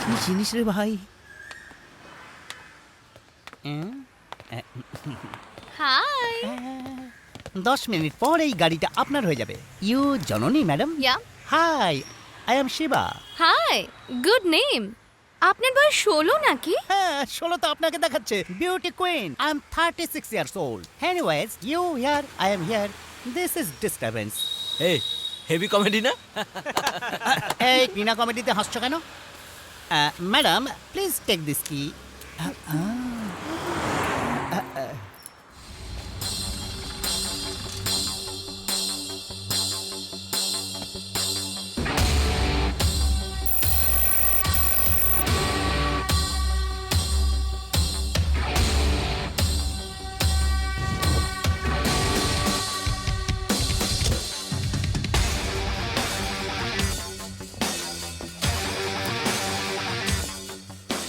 কি জিনিস রে ভাই? হাই 10 মিনিট পর এই গাড়িটা আপনার হয়ে যাবে। You Janani madam? Yeah hi, I am Shiva. Hi good name. আপনার বয়স 16 নাকি? হ্যাঁ, 16 তো আপনাকে দেখাচ্ছে। Beauty queen, I am 36 years old. Anyways, you here, I am here. This is disturbance. এই হেভি কমেডি না? এই বিনা কমেডিতে হাসছো কেন? ম্যাডাম, প্লিজ টেক দিস কি।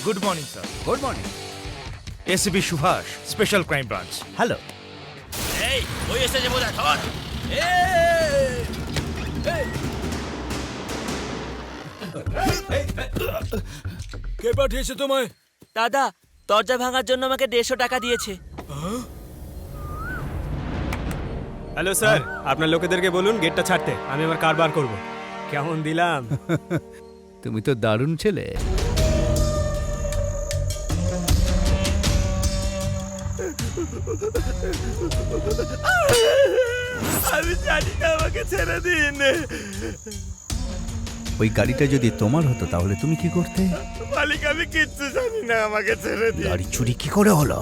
Good morning sir. Good morning. ACP Subhash, special crime branch. Hello. এই ওই এসেছে বোঝা ধর। কে পাঠিয়েছে তোমায়? দাদা দরজা ভাঙার জন্য আমাকে 150 টাকা দিয়েছে। হ্যালো স্যার, আপনার লোকেদেরকে বলুন গেটটা ছাড়তে, আমি আমার কারবার করব। কেমন দিলাম? তুমি তো দারুণ ছেলে। আমি জানি না, আমাকে ছেড়ে দিন। ওই গাড়িটা যদি তোমার হতো তাহলে তুমি কি করতে? মালিক আমি কিচ্ছু জানি না, আমাকে ছেড়ে দিন। গাড়ি চুরি কি করে হলো?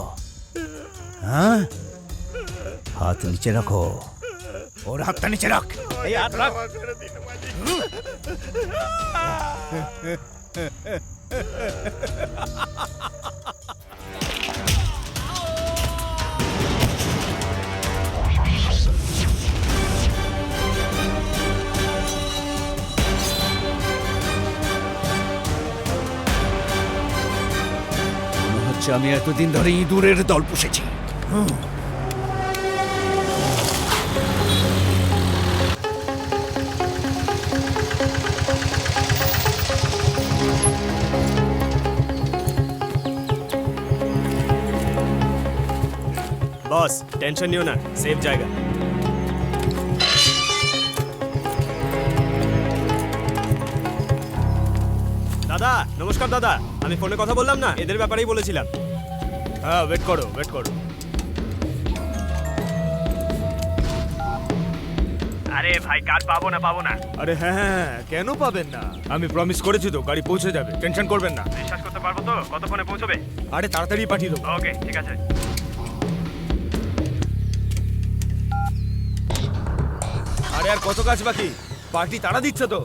হ্যাঁ, হাত নিচে রাখো। ওর হাতটা নিচে রাখ। এই হাত রাখ। আমাকে ছেড়ে দিন মালিক। মনে হচ্ছে আমি এতদিন ধরে ইঁদুরের দল পুষেছি। বস টেনশন নিও না, সেফ জায়গা। দাদা নমস্কার। দাদা আমি ফোনে কথা বললাম না, এদের ব্যাপারেই বলেছিলাম। হ্যাঁ, ওয়েট করো, ওয়েট করো। আরে ভাই কার্ড পাবো না। আরে হ্যাঁ হ্যাঁ, কেন পাবেন না? আমি প্রমিস করেছি তো, গাড়ি পৌঁছে যাবে, টেনশন করবেন না। বিশ্বাস করতে পারবো তো? কতক্ষণে পৌঁছবে? আরে তাড়াতাড়ি পাঠিয়ে দেবো। ওকে ঠিক আছে। আরে আর কত কাজ বাকি? পার্টি তাড়া দিচ্ছে তো।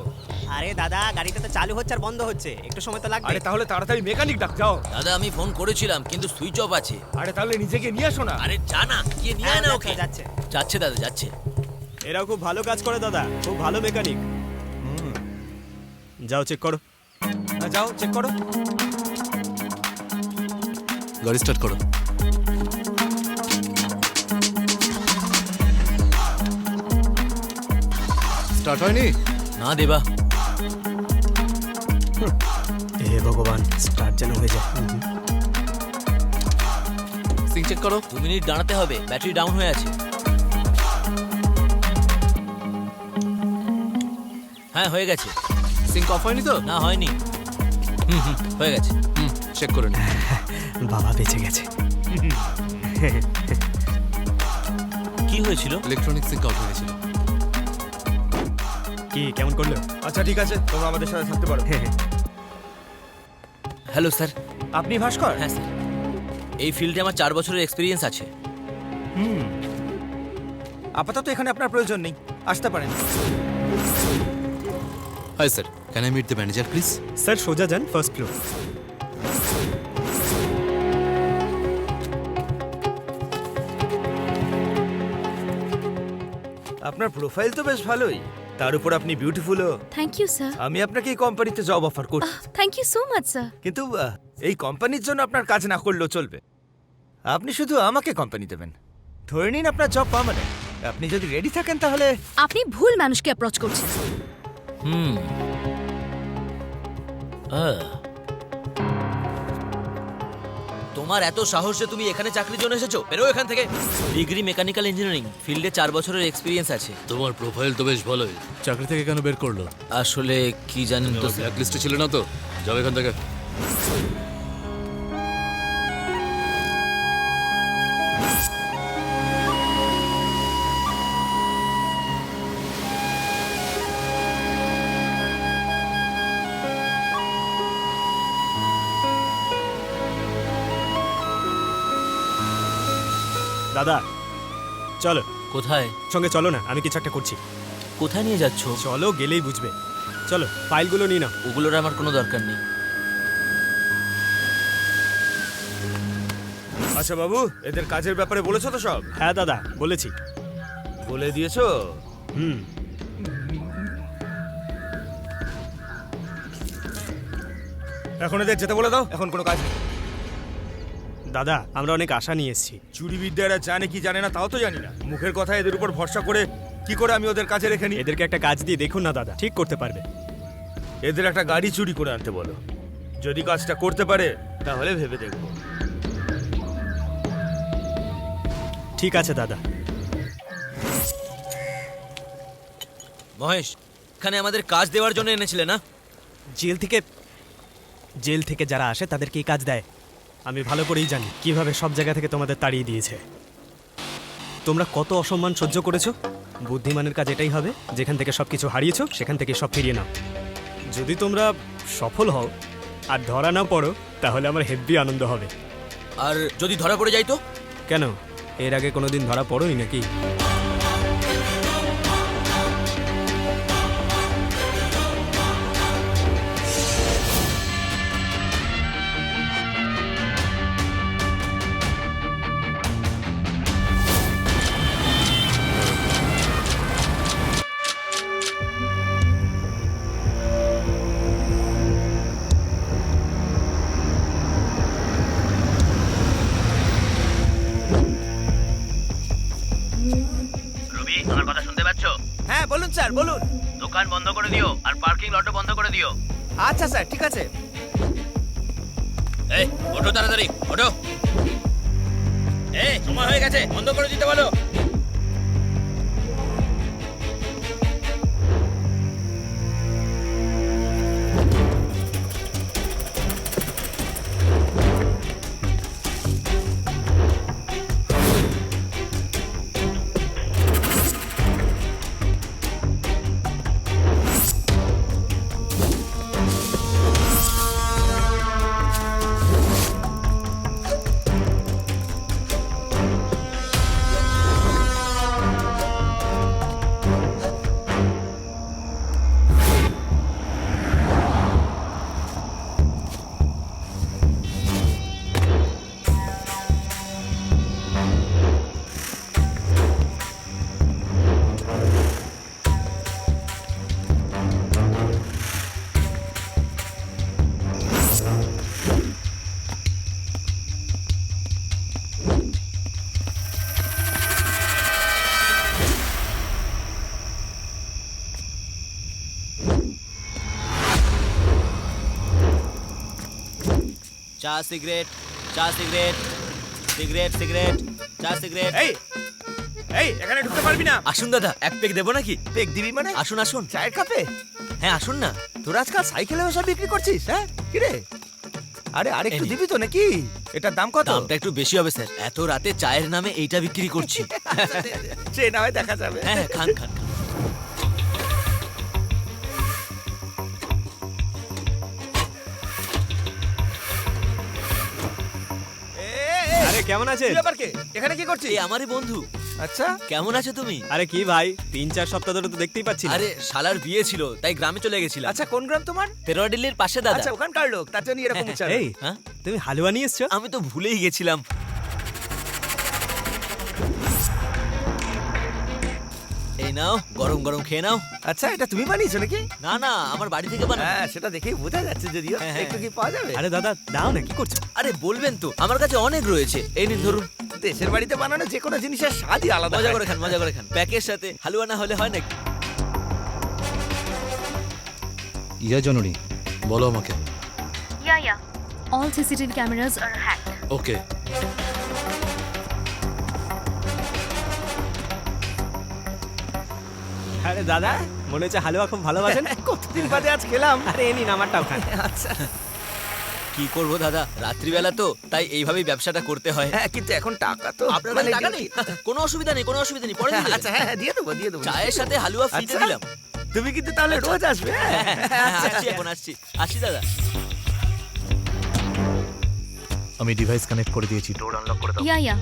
আরে দাদা গাড়িটা তো চালু হচ্ছে আর বন্ধ হচ্ছে, একটু সময় তো লাগবে। আরে তাহলে তাড়াতাড়ি মেকানিক ডাক, যাও। দাদা আমি ফোন করেছিলাম কিন্তু সুইচ অফ আছে। আরে তাহলে নিজেকে নিয়ে আসো না। আরে জানা গিয়ে নিয়ে আয় না ওকে। যাচ্ছে। যাচ্ছে দাদা যাচ্ছে। এরাও খুব ভালো কাজ করে দাদা, খুব ভালো মেকানিক। যাও চেক করো। হ্যাঁ, যাও চেক করো। গাড়ি স্টার্ট করো। স্টার্ট হয়নি? না দেবা। হে ভগবান, স্টার্ট যেন হয়ে যায়। সিং চেক করো। 2 মিনিট দাঁড়াতে হবে, ব্যাটারি ডাউন হয়ে আছে। হ্যাঁ হয়ে গেছে। সিং অফ হয়নি তো? না হয়নি। হয়ে গেছে। চেক করে নিন। বাবা বেঁচে গেছে। কি হয়েছিল? ইলেকট্রনিক সিঙ্ক আউট হয়ে গেছিল। কি কেমন করলো? আচ্ছা ঠিক আছে, তোমরা আমাদের সাথে থাকতে পারো। Hello sir. আপনি ভাস্কর? হ্যাঁ স্যার, এই ফিল্ডে আমার 4 বছরের এক্সপিরিয়েন্স আছে। আপাতত এখানে আপনার প্রয়োজন নেই, আসতে পারেন। Hi sir, can I meet the manager please? Sir সোজা যান, ফার্স্ট ফ্লোর। আপনার প্রোফাইল তো বেশ ভালোই, তার উপর আপনি বিউটিফুলও। Thank you sir. আমি আপনাকে এই কোম্পানিতে জব অফার করছি, thank you so much sir. কিন্তু এই কোম্পানির জন্য আপনার কাজ না করলেও চলবে। আপনি শুধু আমাকে কোম্পানি দেবেন, ধরে নিন আপনার জব পার্মানেন্ট। আপনি যদি রেডি থাকেন তাহলে। আপনি ভুল মানুষকে অ্যাপ্রোচ করছেন। তোমার এত সাহস যে তুমি এখানে চাকরির জন্য এসেছো? বেরো এখান থেকে। ডিগ্রি মেকানিক্যাল ইঞ্জিনিয়ারিং, ফিল্ডে 4 বছরের এক্সপিরিয়েন্স আছে। তোমার প্রোফাইল তো বেশ ভালোই। চাকরি থেকে কেন বের করলো? আসলে কি জানেন তো ব্ল্যাক লিস্টে ছিল না তো? যাও এখান থেকে। দাদা চলো, কোথায়? সঙ্গে চলো না, আমি কিছু একটা করছি। কোথায় নিয়ে যাচ্ছ? চলো, গেলেই বুঝবে। চলো, ফাইলগুলো নিয়ে নাও। ওগুলোর আমার কোনো দরকার নেই। আচ্ছা বাবু, এদের কাজের ব্যাপারে বলেছো তো সব? হ্যাঁ দাদা, বলেছি। বলে দিয়েছো? হুম। এখন এদের যেতে বলে দাও, এখন কোনো কাজ নেই। দাদা, আমরা অনেক আশা নিয়ে এসেছি। চুরি বিদ্যা এরা জানে কি জানে না তাও তো জানি না। মুখের কথা এদের উপর ভরসা করে কি করে আমি ওদের কাজে রেখে নিই? এদেরকে একটা কাজ দিয়ে দেখুন না দাদা, ঠিক করতে পারবে। এদের একটা গাড়ি চুরি করে আনতে বলো। যদি কাজটা করতে পারে তাহলে ভেবে দেখবো। ঠিক আছে দাদা। মহেশ, এখানে আমাদের কাজ দেওয়ার জন্য এনেছিলে না? জেল থেকে যারা আসে তাদেরকে এই কাজ দেয়। আমি ভালো করেই জানি কিভাবে সব জায়গা থেকে তোমাদের তাড়িয়ে দিয়েছে। তোমরা কত অসম্মান সহ্য করেছো। বুদ্ধিমানের কাজ এটাই হবে, যেখান থেকে সব কিছু হারিয়েছো সেখান থেকে সব ফিরিয়ে নাও। যদি তোমরা সফল হও আর ধরা না পড়ো তাহলে আমার হেব্বি আনন্দ হবে। আর যদি ধরা পড়ে যাই তো? কেন, এর আগে কোনোদিন ধরা পড়োই নাকি? রবি, আমার কথা শুনতে পাচ্ছ? হ্যাঁ বলুন স্যার, বলুন। দোকান বন্ধ করে দিও আর পার্কিং লটও বন্ধ করে দিও। আচ্ছা স্যার, ঠিক আছে। এই, ওঠো তাড়াতাড়ি, ওঠো। এই, সময় হয়ে গেছে, বন্ধ করে দিতে বলো। চা সিগারেট, চা সিগারেট, সিগারেট সিগারেট, চা সিগারেট। এই এই, এখানে ঢুকতে পারবি না। আসুন দাদা, এক পেক দেবো নাকি? পেক দিবি মানে? আসুন আসুন। চায়ের কাপে? হ্যাঁ আসুন না। তোর আজকাল সাইকেলে সব বিক্রি করছিস? হ্যাঁ কি রে? আরে আরেকটু এই নে। দিবি তো নাকি? এটার দাম কত? দামটা একটু বেশি হবে স্যার, এত রাতে চায়ের নামে এইটা বিক্রি করছি। সে না হয় দেখা যাবে। হ্যাঁ হ্যাঁ, খান খান খান। আরে কেমন আছেন? ব্যাপার কে? এখানে কি করছিস? এই আমারই বন্ধু। আচ্ছা, কেমন আছো তুমি? আরে কি ভাই, 3-4 সপ্তাহ ধরে তো দেখতেই পাচ্ছি না। আরে শালার বিয়ে ছিল তাই গ্রামে চলে গেছিলাম। আচ্ছা কোন গ্রাম তোমার? তেরোয়াডিল্লির পাশে দাদা। আচ্ছা ওখানকার লোক, তার জন্য এরকম উচ্চারণ। এই, হ্যাঁ, তুমি হালুয়া নিয়ে এসছো? আমি তো ভুলেই গেছিলাম। এই নাও, গরম গরম খেয়ে নাও। আচ্ছা এটা তুমি বানিয়েছো নাকি? না না, আমার বাড়ি থেকে বানানো। হ্যাঁ সেটা দেখেই বোঝা যাচ্ছে, যদিও হ্যাঁ, হ্যাঁ। একটু কি পাওয়া যাবে? আরে দাদা দাও না, কি করছো? আরে বলবেন তো, আমার কাছে অনেক রয়েছে। এই নিন ধরুন। দেশের বাড়িতে বানানো যে কোনো জিনিসের স্বাদই আলাদা। মজা হয়। করে খান, মজা করে খান। প্যাকের সাথে হালুয়া না হলে হয় নাকি? ইয়া জননী, বলো আমাকে। ইয়া ইয়া, All CCTV cameras are hacked. ওকে। আরে দাদা, মনে হচ্ছে হালুয়া খুব ভালোবাসেন। কতদিন বাদে আজ খেলাম। আরে এ নিন আমারটাও খান। আচ্ছা কি করব দাদা, রাত্রিবেলা তো, তাই এইভাবেই ব্যবসাটা করতে হয়। হ্যাঁ, কিন্তু এখন টাকা তো আপনার কাছে টাকা নেই? কোনো অসুবিধা নেই, কোনো অসুবিধা নেই, পরে দিয়ে দেবেন। আচ্ছা হ্যাঁ, দিয়ে দেবো দিয়ে দেবো। চায়ের সাথে হালুয়া ফ্রিতে আচ্ছা। দিলাম। তুমি কিন্তু তাহলে রোজ আসবে। আসছি, এখন আসছি, আসছি দাদা। আমি ডিভাইস কানেক্ট করে দিয়েছি, ডোর আনলক করে দাও। Yeah.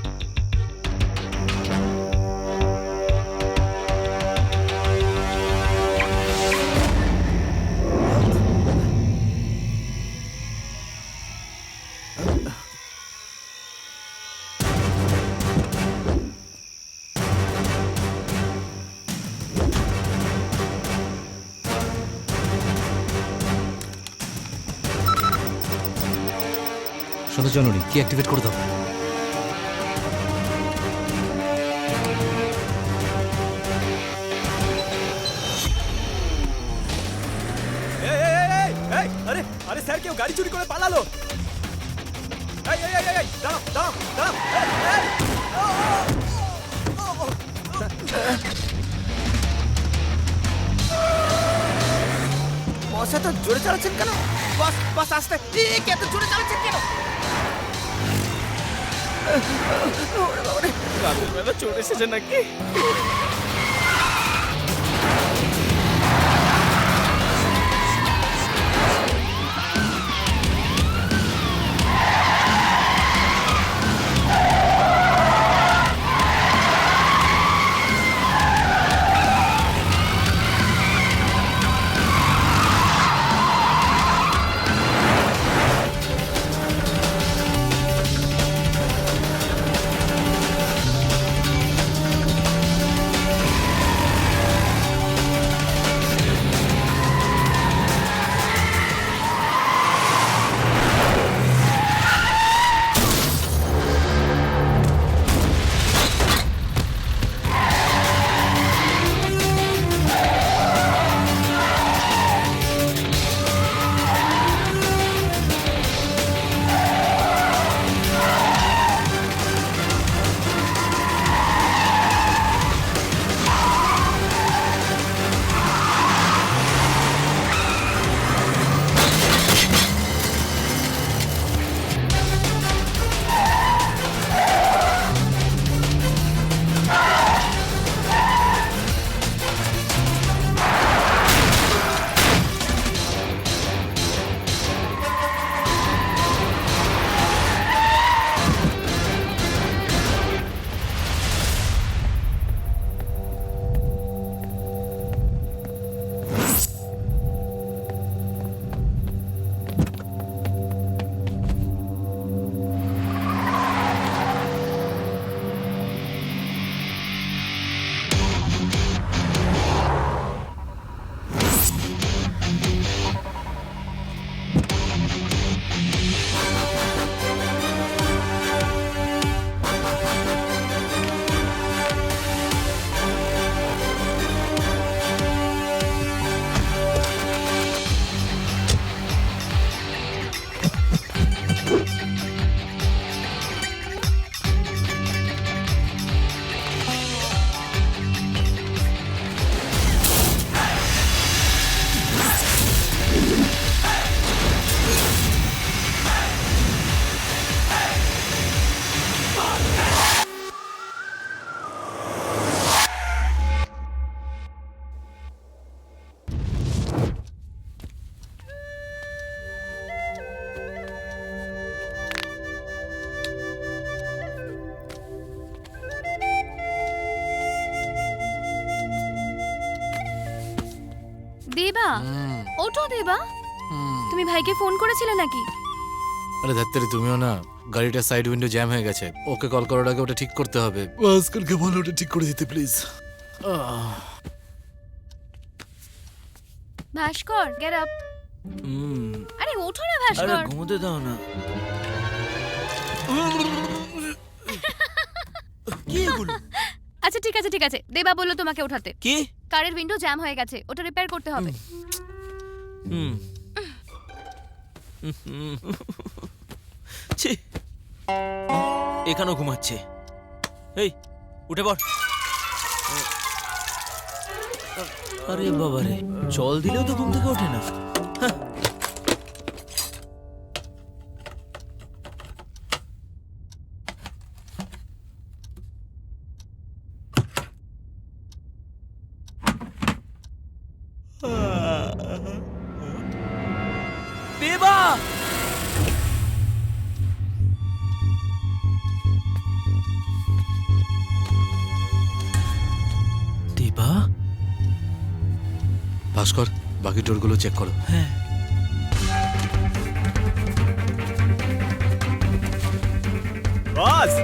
শোনো জনুরি, কি অ্যাক্টিভেট করে দাও। আরে আরে স্যার, কেউ গাড়ি চুরি করে পালালো। এই এই এই এই, দাঁড়াও দাঁড়াও দাঁড়াও। বস এত জোরে চালাচ্ছেন কেন? বস বস আসতে, কি এত জোরে চালাচ্ছেন কেন? ওরে বাবা রে, রাতের বেলা চোর এসেছে নাকি? দেবা, ওঠো দেবা। তুমি ভাইকে ফোন করেছিলে নাকি? আরে ধাত্তারি, তুমিও না, গাড়িটা সাইড উইন্ডো জ্যাম হয়ে গেছে, ওকে কল করার আগে ওটা ঠিক করতে হবে। আজকালকে বলো ওটা ঠিক করে দিতে প্লিজ। Bhaskar, get up. আরে ওঠো না আরে ভাস্কর। ঘুমোতে দাও না। কি এগুলো? আচ্ছা ঠিক আছে ঠিক আছে, দেবা বললো তোমাকে ওঠাতে। কি? কারের উইন্ডো জ্যাম হয়ে গেছে, ওটা রিপেয়ার করতে হবে। হুম ছি, এখানেও ঘুমাচ্ছে। এই উঠে পড়। আরে বাবা রে, জল দিলেও তো ঘুম থেকে ওঠে না। হ্যাঁ। দেবা, দেবা, ভাস্কর, বাকি ডোরগুলো চেক করো। হ্যাঁ। বস,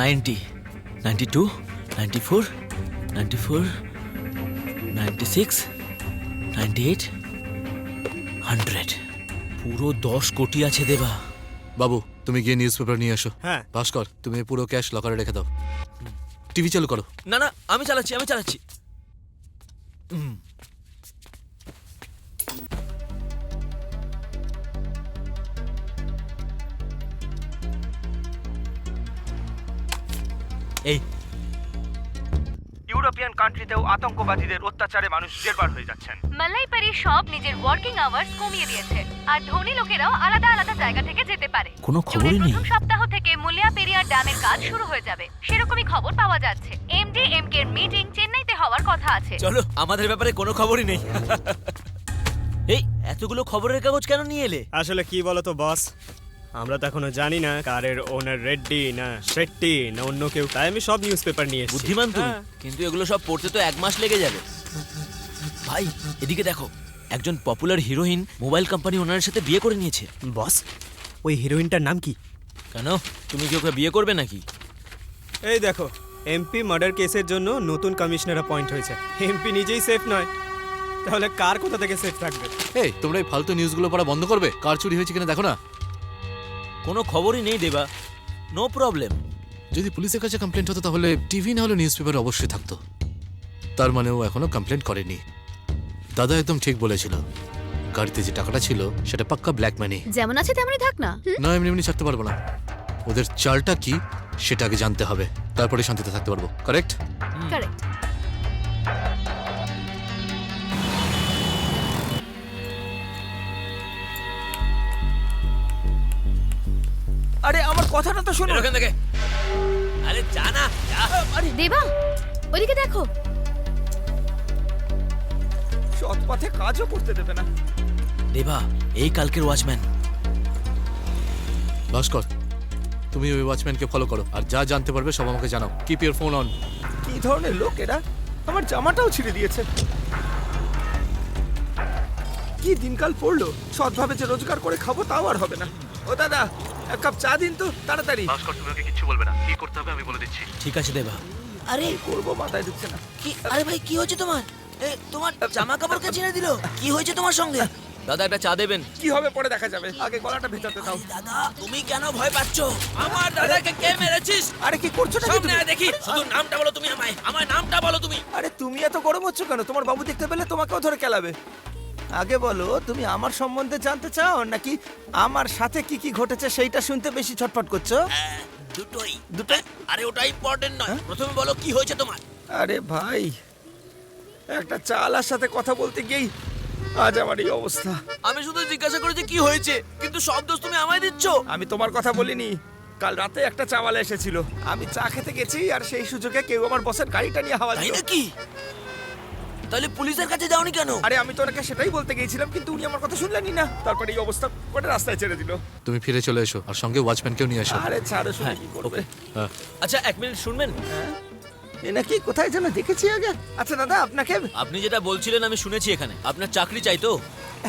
নাইনটি, 92, 94, 94, 96, 98, 100। পুরো 10 কোটি আছে দেবা। বাবু, তুমি গিয়ে নিউজ পেপার নিয়ে এসো। হ্যাঁ। ভাস্কর, তুমি এই পুরো ক্যাশ লকারে রেখে দাও। টিভি চালু করো। না না, আমি চালাচ্ছি। এই ইউরোপিয়ান কান্ট্রিতেও আতঙ্কবাদীদের অত্যাচারে মানুষ জেরবার হয়ে যাচ্ছেন। মালাইপারি সব নিজের ওয়ার্কিং আওয়ার্স কমিয়ে দিয়েছে আর ধনী লোকেরাও আলাদা আলাদা জায়গা থেকে যেতে পারে। কোনো খবরই নেই। প্রথম সপ্তাহ থেকে মুলিয়া পেরিয়ার ড্যামের কাজ শুরু হয়ে যাবে, সেরকমই খবর পাওয়া যাচ্ছে। এমডিএমকে এর মিটিং চেন্নাইতে হওয়ার কথা আছে। চলো, আমাদের ব্যাপারে কোনো খবরই নেই। এই এতগুলো খবরের কাগজ কেন নিয়ে এলে? আসলে কি বলো তো বস, আমরা তো এখনো জানি না কারের ওনার রেড্ডি না শেট্টি না অন্য কেউ, তাই আমি সব নিউজ পেপার নিয়ে এসেছি। বুদ্ধিমান তুমি, হ্যাঁ। কিন্তু এগুলো সব পড়তে তো 1 মাস লেগে যাবে। ভাই এদিকে দেখো, একজন পপুলার হিরোইন মোবাইল কোম্পানি ওনারের সাথে বিয়ে করে নিয়েছে। বস, ওই হিরোইনটার নাম কি? কেন, তুমি কি ওকে বিয়ে করবে নাকি? এই দেখো, এমপি মার্ডার কেসের জন্য নতুন কমিশনার অ্যাপয়েন্ট হয়েছে। এমপি নিজেই সেফ নয়, তাহলে কার কোথা থেকে সেফ থাকবে? এই, তোমরা এই ফালতু নিউজগুলো পড়া বন্ধ করবে? কার চুরি হয়েছে কিনা দেখো না। কোনো খবরই নেই দেবা, নো প্রবলেম। যদি পুলিশের কাছে কমপ্লেন্ট হতো তাহলে টিভি না হলে নিউজ পেপার অবশ্যই থাকতো। তার মানে ও এখনো কমপ্লেন্ট করেনি। দাদা একদম ঠিক বলেছিল, গাড়িতে যে টাকাটা ছিল সেটা পাক্কা ব্ল্যাক মানি। যেমন আছে তেমনই থাক না। না, এমনি এমনি ছাড়তে পারবো না। ওদের চালটা কি সেটা আগে জানতে হবে, তারপরে শান্তিতে থাকতে পারবো। কারেক্ট? কারেক্ট। আরে আমার কথাটা তো শোনো। এখান থেকে, আরে জানা। দেবা, ওদিকে দেখো। সৎ পথে কাজও করতে দেবে না। দেবা, এই কালকের ওয়াচম্যান। ভাস্কর, তুমি ওই ওয়াচম্যানকে ফলো করো আর যা জানতে পারবে সব আমাকে জানাও। Keep your phone on. কি ধরনের লোক এরা? আমার জামাটাও ছিঁড়ে দিয়েছে। কি দিনকাল পড়লো, সৎভাবে যে রোজগার করে খাবো তাও আর হবে না। ও দাদা, 1 কাপ চা দিন তো তাড়াতাড়ি। ভাস্কর, তুমি ওকে কিচ্ছু বলবে না, কি করতে হবে আমি বলে দিচ্ছি। ঠিক আছে দেবা। আরে করবো, মাথায় ঢুকছে না। কি? আরে ভাই, কি হয়েছে তোমার? তোমার জামা কাপড়কে ছিঁড়ে দিল? কি হয়েছে তোমার সঙ্গে? দাদা, একটা চা দেবেন? কি হবে পরে দেখা যাবে, আগে গলাটা ভেজাতে দাও। দাদা, তুমি কেন ভয় পাচ্ছ? আমার দাদাকে কে মেরেছিস? আরে কি করছো নাকি সামনে তুমি? আয় দেখি। শুধু নামটা বলো তুমি আমায়, আমার নামটা বলো তুমি। আরে তুমি এত গরম হচ্ছ কেন? তোমার বাবু দেখতে পেলে তোমাকেও ধরে কেলাবে। আগে বলো, তুমি আমার সম্বন্ধে জানতে চাও নাকি আমার সাথে কি কি ঘটেছে সেইটা শুনতে বেশি ছটফট করছো? দুটোই। দুটোই? আরে ওটা ইম্পর্টেন্ট নয়, প্রথমে বলো কি হয়েছে তোমার। আরে ভাই, একটা চালার সাথে কথা বলতে গিয়েই আজ আমার এই অবস্থা। আমি শুধু জিজ্ঞাসা করেছি কি হয়েছে, কিন্তু সব দোষ তুমি আমায় দিচ্ছ। আমি তোমার কথা বলিনি। কাল রাতে একটা চাওয়ালা এসেছিল, আমি চা খেতে গেছি আর সেই সুযোগে কেউ আমার বসের গাড়িটা নিয়ে হাওয়া তাই দিল। নাকি? তাহলে পুলিশের কাছে যাওনি কেন? আরে আমি তো ওনাকে সেটাই বলতে গিয়েছিলাম, কিন্তু উনি আমার কথা শুনলেনই না। তারপরে এই অবস্থা করে রাস্তায় ছেড়ে দিল। তুমি ফিরে চলে এসো আর সঙ্গে ওয়াচম্যানকেও নিয়ে এসো। আরে ছাড়ো, শুনে কি করবে? হ্যাঁ। আচ্ছা 1 মিনিট শুনবেন। এ নাকি কোথায় যেন দেখেছি আগে। আচ্ছা দাদা, আপনাকে আপনি যেটা বলছিলেন আমি শুনেছি এখানে। আপনার চাকরি চাই তো?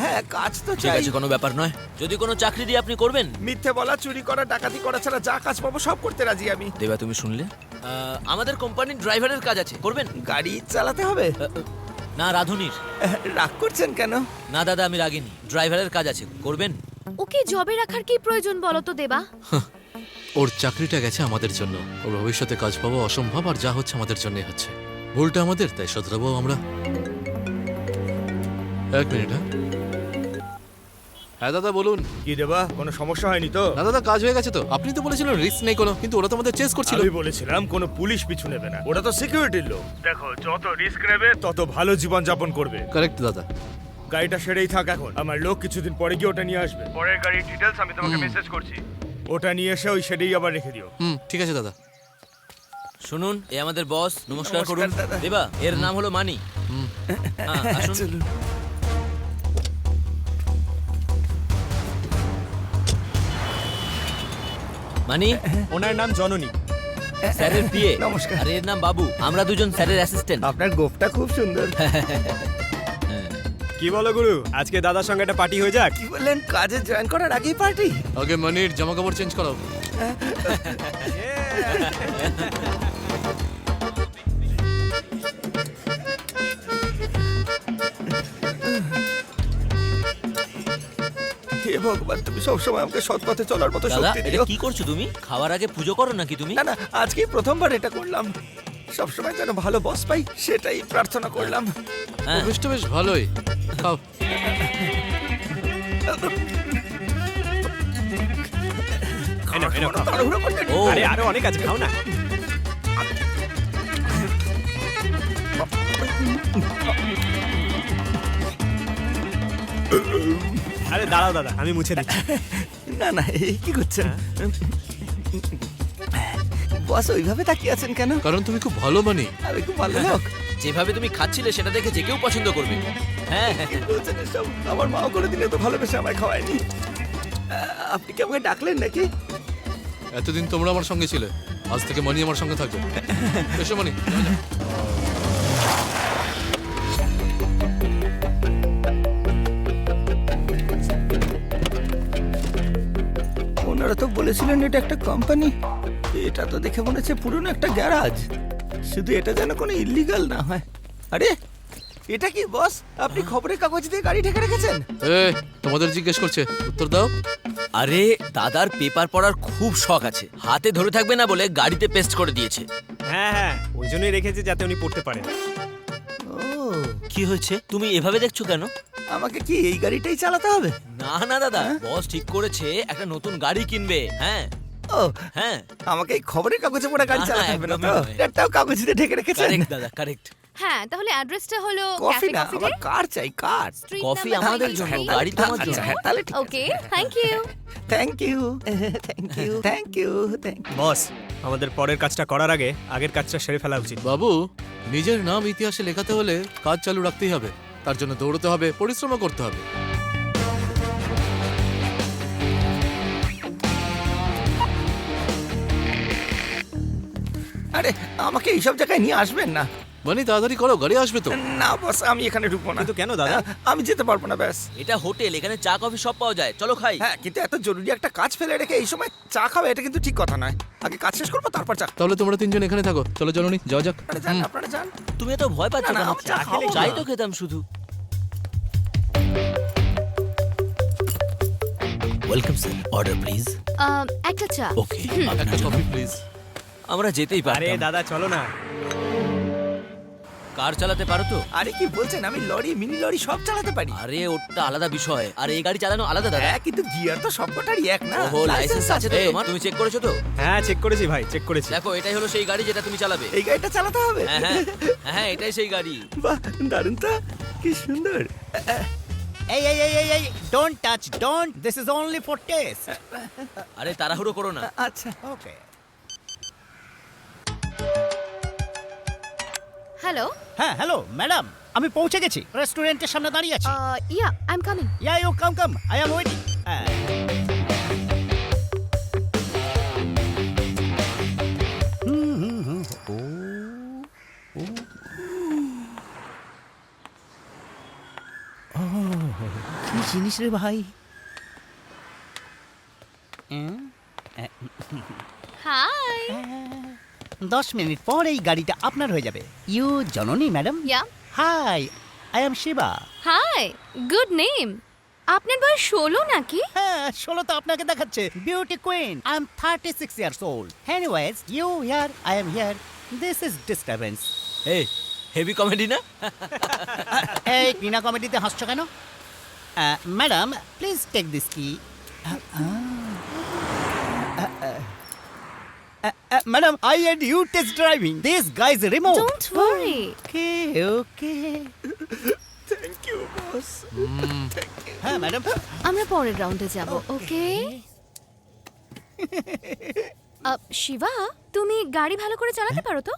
হ্যাঁ, কাজ তো ঠিক চাই। আছে, কোনো ব্যাপার নয়। যদি কোনো চাকরি দিয়ে আপনি করবেন? মিথ্যে বলা, চুরি করা, ডাকাতি করা ছাড়া যা কাজ পাবো সব করতে রাজি আমি। দেবা, তুমি শুনলে? আমাদের কোম্পানির ড্রাইভারের কাজ আছে, করবেন? গাড়ি চালাতে হবে? না রাধুনির। রাগ করছেন কেন? না দাদা আমি রাগিনি, ড্রাইভারের কাজ আছে, করবেন? ওকে জবে রাখার কি প্রয়োজন বলো তো দেবা? ওর চাকরিটা গেছে আমাদের জন্য, ওর ভবিষ্যতে কাজ পাওয়া অসম্ভব, আর যা হচ্ছে আমাদের জন্যই হচ্ছে। ভুলটা আমাদের, তাই শোধরাবো আমরা। এক মিনিট। হ্যাঁ দাদা বলুন। কি দেবা, কোনো সমস্যা হয়নি তো? না দাদা কাজ হয়ে গেছে তো, আপনি তো বলেছিলেন রিস্ক নেই কোনো, কিন্তু ওরা তো আমাদের চেস করছিল। আমি বলেছিলাম কোনো পুলিশ পিছু নেবে না, ওরা তো সিকিউরিটির লোক। দেখো যত রিস্ক নেবে তত ভালো জীবন যাপন করবে। কারেক্ট দাদা। গাড়িটা সেরেই থাক এখন, আমার লোক কিছুদিন পরে গিয়ে ওটা নিয়ে আসবে। পরের গাড়ির ডিটেলস আমি তোমাকে মেসেজ করছি, ওটা নিয়ে এসে ওই শেডেই আবার রেখে দিও। ঠিক আছে দাদা। শুনুন, এ আমাদের বস, নমস্কার নমস্কার, করুন। দাদা। দেবা, এর নাম হলো মানি। হ্যাঁ, আসুন। চলুন। মানি, ওনার নাম জননী। স্যারের পিএ। নমস্কার। আর এর নাম বাবু, আমরা দুজন স্যারের অ্যাসিস্ট্যান্ট। আপনার গোফটা খুব সুন্দর। কি বলো গুরু, আজকে দাদার সঙ্গে একটা পার্টি হয়ে যাক? কি বললেন, কাজে জয়েন করার আগেই পার্টি? আগে মানির জামা কাপড় চেঞ্জ করাও। হে ভগবান, তুমি সবসময় আমাকে সৎ পথে চলার মতো দাদা শক্তি এটা দিও। কি করছো তুমি? খাওয়ার আগে পুজো করো নাকি তুমি? না না, আজকেই প্রথমবার এটা করলাম। সবসময় যেন ভালো বস পাই সেটাই প্রার্থনা করলাম। হ্যাঁ। বেশটা বেশ ভালোই। খাও। তাড়াহুড়ো করতে নেই। ও আরে আরো অনেক আছে, খাও না। আরে দাঁড়াও দাদা, আমি মুছে দিচ্ছি। না না, এই কি করছেন? বস ওইভাবে তাকিয়ে আছেন কেন? কারণ তুমি খুব ভালো মানি। আমি খুব ভালো লোক। যেভাবে তুমি খাচ্ছিলে সেটা দেখে যে কেউ পছন্দ করবে। হ্যাঁ কি বলছেন এসব? আমার মাও কোনোদিন এত ভালোবেসে আমায় খাওয়ায়নি। আপনি কি আমাকে ডাকলেন নাকি? এতদিন তোমরা আমার সঙ্গে ছিলে, আজ থেকে মানি আমার সঙ্গে থাকবে। এসো মানি, যাও, যাও। ওনারা তো বলেছিলেন এটা একটা কোম্পানি। এটা তো দেখে মনে হচ্ছে পুরনো একটা গ্যারাজ। শুধু এটা যেন কোনো ইল্লিগাল না হয়। আরে এটা কি বস, আপনি খবরের কাগজ দিয়ে গাড়ি ঢেকে রেখেছেন? তোমাদের জিজ্ঞেস করছে, উত্তর দাও। আরে দাদার পেপার পড়ার খুব শখ আছে, হাতে ধরে থাকবে না বলে গাড়িতে পেস্ট করে দিয়েছে। হ্যাঁ হ্যাঁ, ওই জন্যই রেখেছি যাতে উনি পড়তে পারেন। ও, কি হয়েছে, তুমি এভাবে দেখছো কেন? আমাকে কি এই গাড়িটাই চালাতে হবে? না না দাদা, বস ঠিক করেছে একটা নতুন গাড়ি কিনবে। হ্যাঁ ও হ্যাঁ, আমাকে এই খবরের কাগজে পড়া গাড়ি না, চালাতে হবে না একদমই তো? নয়। একটাও কাগজ দিয়ে ঢেকে রেখেছেন? কারেক্ট দাদা, কারেক্ট। হ্যাঁ, তাহলে অ্যাড্রেসটা হলো কফি না, ক্যাফে আমার কার চাই, কার। কফি আমাদের জন্য, গাড়ি তোমার আচ্ছা, জন্য। হ্যাঁ, তাহলে ঠিক আছে। Okay, thank you. Thank you, thank you, thank you, thank you. Boss, আমাদের পরের কাজটা করার আগে আগের কাজটা সেরে ফেলা উচিত। বাবু, নিজের নাম ইতিহাসে লেখাতে হলে কাজ চালু রাখতেই হবে, তার জন্য দৌড়তে হবে, পরিশ্রমও করতে হবে। আরে আমাকে এইসব জায়গায় নিয়ে আসবেন না। মানে তাড়াতাড়ি করো, গাড়ি আসবে তো। না বস, আমি এখানে ঢুকবো না। কিন্তু কেন দাদা? আমি যেতে পারবো না, ব্যাস। এটা হোটেল, এখানে চা কফি সব পাওয়া যায়, চলো খাই। হ্যাঁ, কিন্তু এত জরুরি একটা কাজ ফেলে রেখে এই সময় চা খাবে, এটা কিন্তু ঠিক কথা নয়। আগে কাজ শেষ করবো, তারপর চা। তাহলে তোমরা তিনজন এখানে থাকো, চলো জননী, যাও যাক। আপনারা যান, আপনারা যান। তুমি এত ভয় পাচ্ছ না, না, কেন? আমি চা খাবো চাই না। তো খেতাম শুধু। Welcome sir, order please. একটা চা। ওকে, একটা কফি প্লিজ। আমরা যেতেই আরে পারি। দাদা চলো না। কার চালাতে পারো তো? আরে কি বলছেন, আমি লরি, মিনি লরি সব চালাতে পারি। আরে ওটা আলাদা বিষয়, আর এই গাড়ি চালানো আলাদা দাদা। হ্যাঁ, কিন্তু গিয়ার তো সবকটারই এক না। ওহো, লাইসেন্স আছে তো তোমার? তুমি চেক করেছো তো? হ্যাঁ চেক করেছি ভাই, চেক করেছি। দেখো, এটাই হলো সেই গাড়ি যেটা তুমি চালাবে। এই গাড়িটা চালাতে হবে? হ্যাঁ হ্যাঁ হ্যাঁ, এটাই সেই গাড়ি। বাহ, দারুণ তো, কি সুন্দর। Hey, don't touch, don't. This is only for taste. আরে তাড়াহুড়ো করো না। আচ্ছা, Okay. হ্যালো। হ্যাঁ, হ্যালো ম্যাডাম, আমি পৌঁছে গেছি, রেস্টুরেন্টের সামনে দাঁড়িয়ে আছি। Yeah, I am coming. Yeah, you come. I am waiting. কি জিনিস রে ভাই? হাই। 10 মিনিট পর এই গাড়িটা আপনার হয়ে যাবে। You Janani madam? Yeah. Hi, I am Shiva. Hi, good name. আপনার বয়স 16 নাকি? হ্যাঁ 16 তো আপনাকে দেখাচ্ছে। Beauty queen, I am 36 years old. Anyways you here, I am here, this is disturbance. এই হেভি কমেডি না? এই বিনা কমেডিতে হাসছো কেন? ম্যাডাম প্লিজ টেক দিস কি। Madam I and you test driving this guys remote. Don't worry. Okay okay thank you boss. হ্যাঁ madam. আমরা পরের রাউন্ডে যাব, ওকে? শিবা, তুমি গাড়ি ভালো করে চালাতে পারো তো?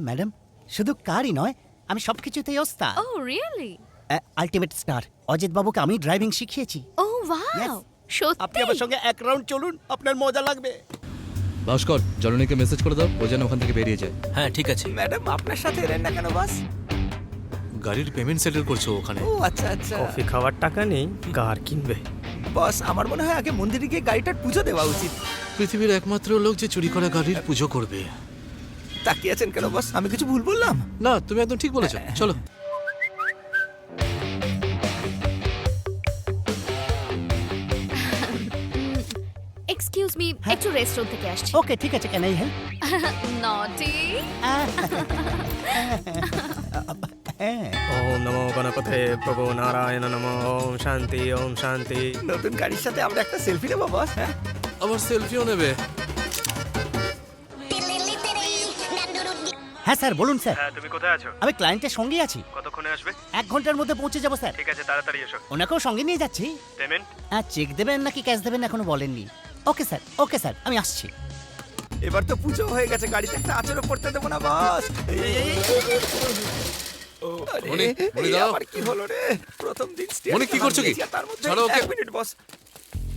ম্যাডাম শুধু কারই নয়, আমি সবকিছুতেই ওস্তাদ। ও রিয়েলি? আলটিমেট স্টার অজিত বাবুকে আমি ড্রাইভিং শিখিয়েছি। ও ওয়াও, আপনি আমার সত্যি? সঙ্গে এক রাউন্ড চলুন, আপনার মজা লাগবে। ভাস্কর জননীকে মেসেজ করে দাও ও যেন ওখান থেকে বেরিয়ে যায়। হ্যাঁ ঠিক আছে। ম্যাডাম আপনার সাথে এলেন না কেন বস? গাড়ির পেমেন্ট সেটেল করছো ওখানে। ও আচ্ছা আচ্ছা। কফি খাওয়ার টাকা নেই, কার কিনবে? বস আমার মনে হয় আগে মন্দিরে গিয়ে গাড়িটার পুজো দেওয়া উচিত। পৃথিবীর একমাত্র লোক যে চুরি করা গাড়ির পুজো করবে। তাকিয়ে আছেন কেন বস? আমি কিছু ভুল বললাম? না, তুমি একদম ঠিক বলেছো, চলো। এক্সকিউজ মি, একটু রেস্টুরেন্ট থেকে আসছি। ওকে ঠিক আছে, ক্যান আই হেল্প? নটি। ওম নমো গণপতে প্রভু নারায়ণ নমঃ। ওম শান্তি, ওম শান্তি। নতুন গাড়ির সাথে আমরা একটা সেলফি নেবো বস? হ্যাঁ আবার সেলফিও নেবে? হ্যাঁ স্যার বলুন স্যার। হ্যাঁ তুমি কোথায় আছো? আমি ক্লায়েন্টের সঙ্গে আছি। কতক্ষণে আসবে? 1 ঘন্টার মধ্যে পৌঁছে যাবো স্যার। ঠিক আছে, তাড়াতাড়ি এসো। ওনাকেও সঙ্গে নিয়ে যাচ্ছি। পেমেন্ট? চেক দেবেন নাকি ক্যাশ দেবেন এখনো বলেননি। ওকে স্যার, ওকে স্যার, আমি আসছি। এবার তো পুজো হয়ে গেছে, গাড়িতে একটা আচরও পড়তে দেবো না বস। আরে, মনি, মনি এই দাঁড়াও। আবার কি হলো রে? প্রথম দিন মনি, কি করছো কি? তার মধ্যে ছাড়ো ওকে। 1 মিনিট বস।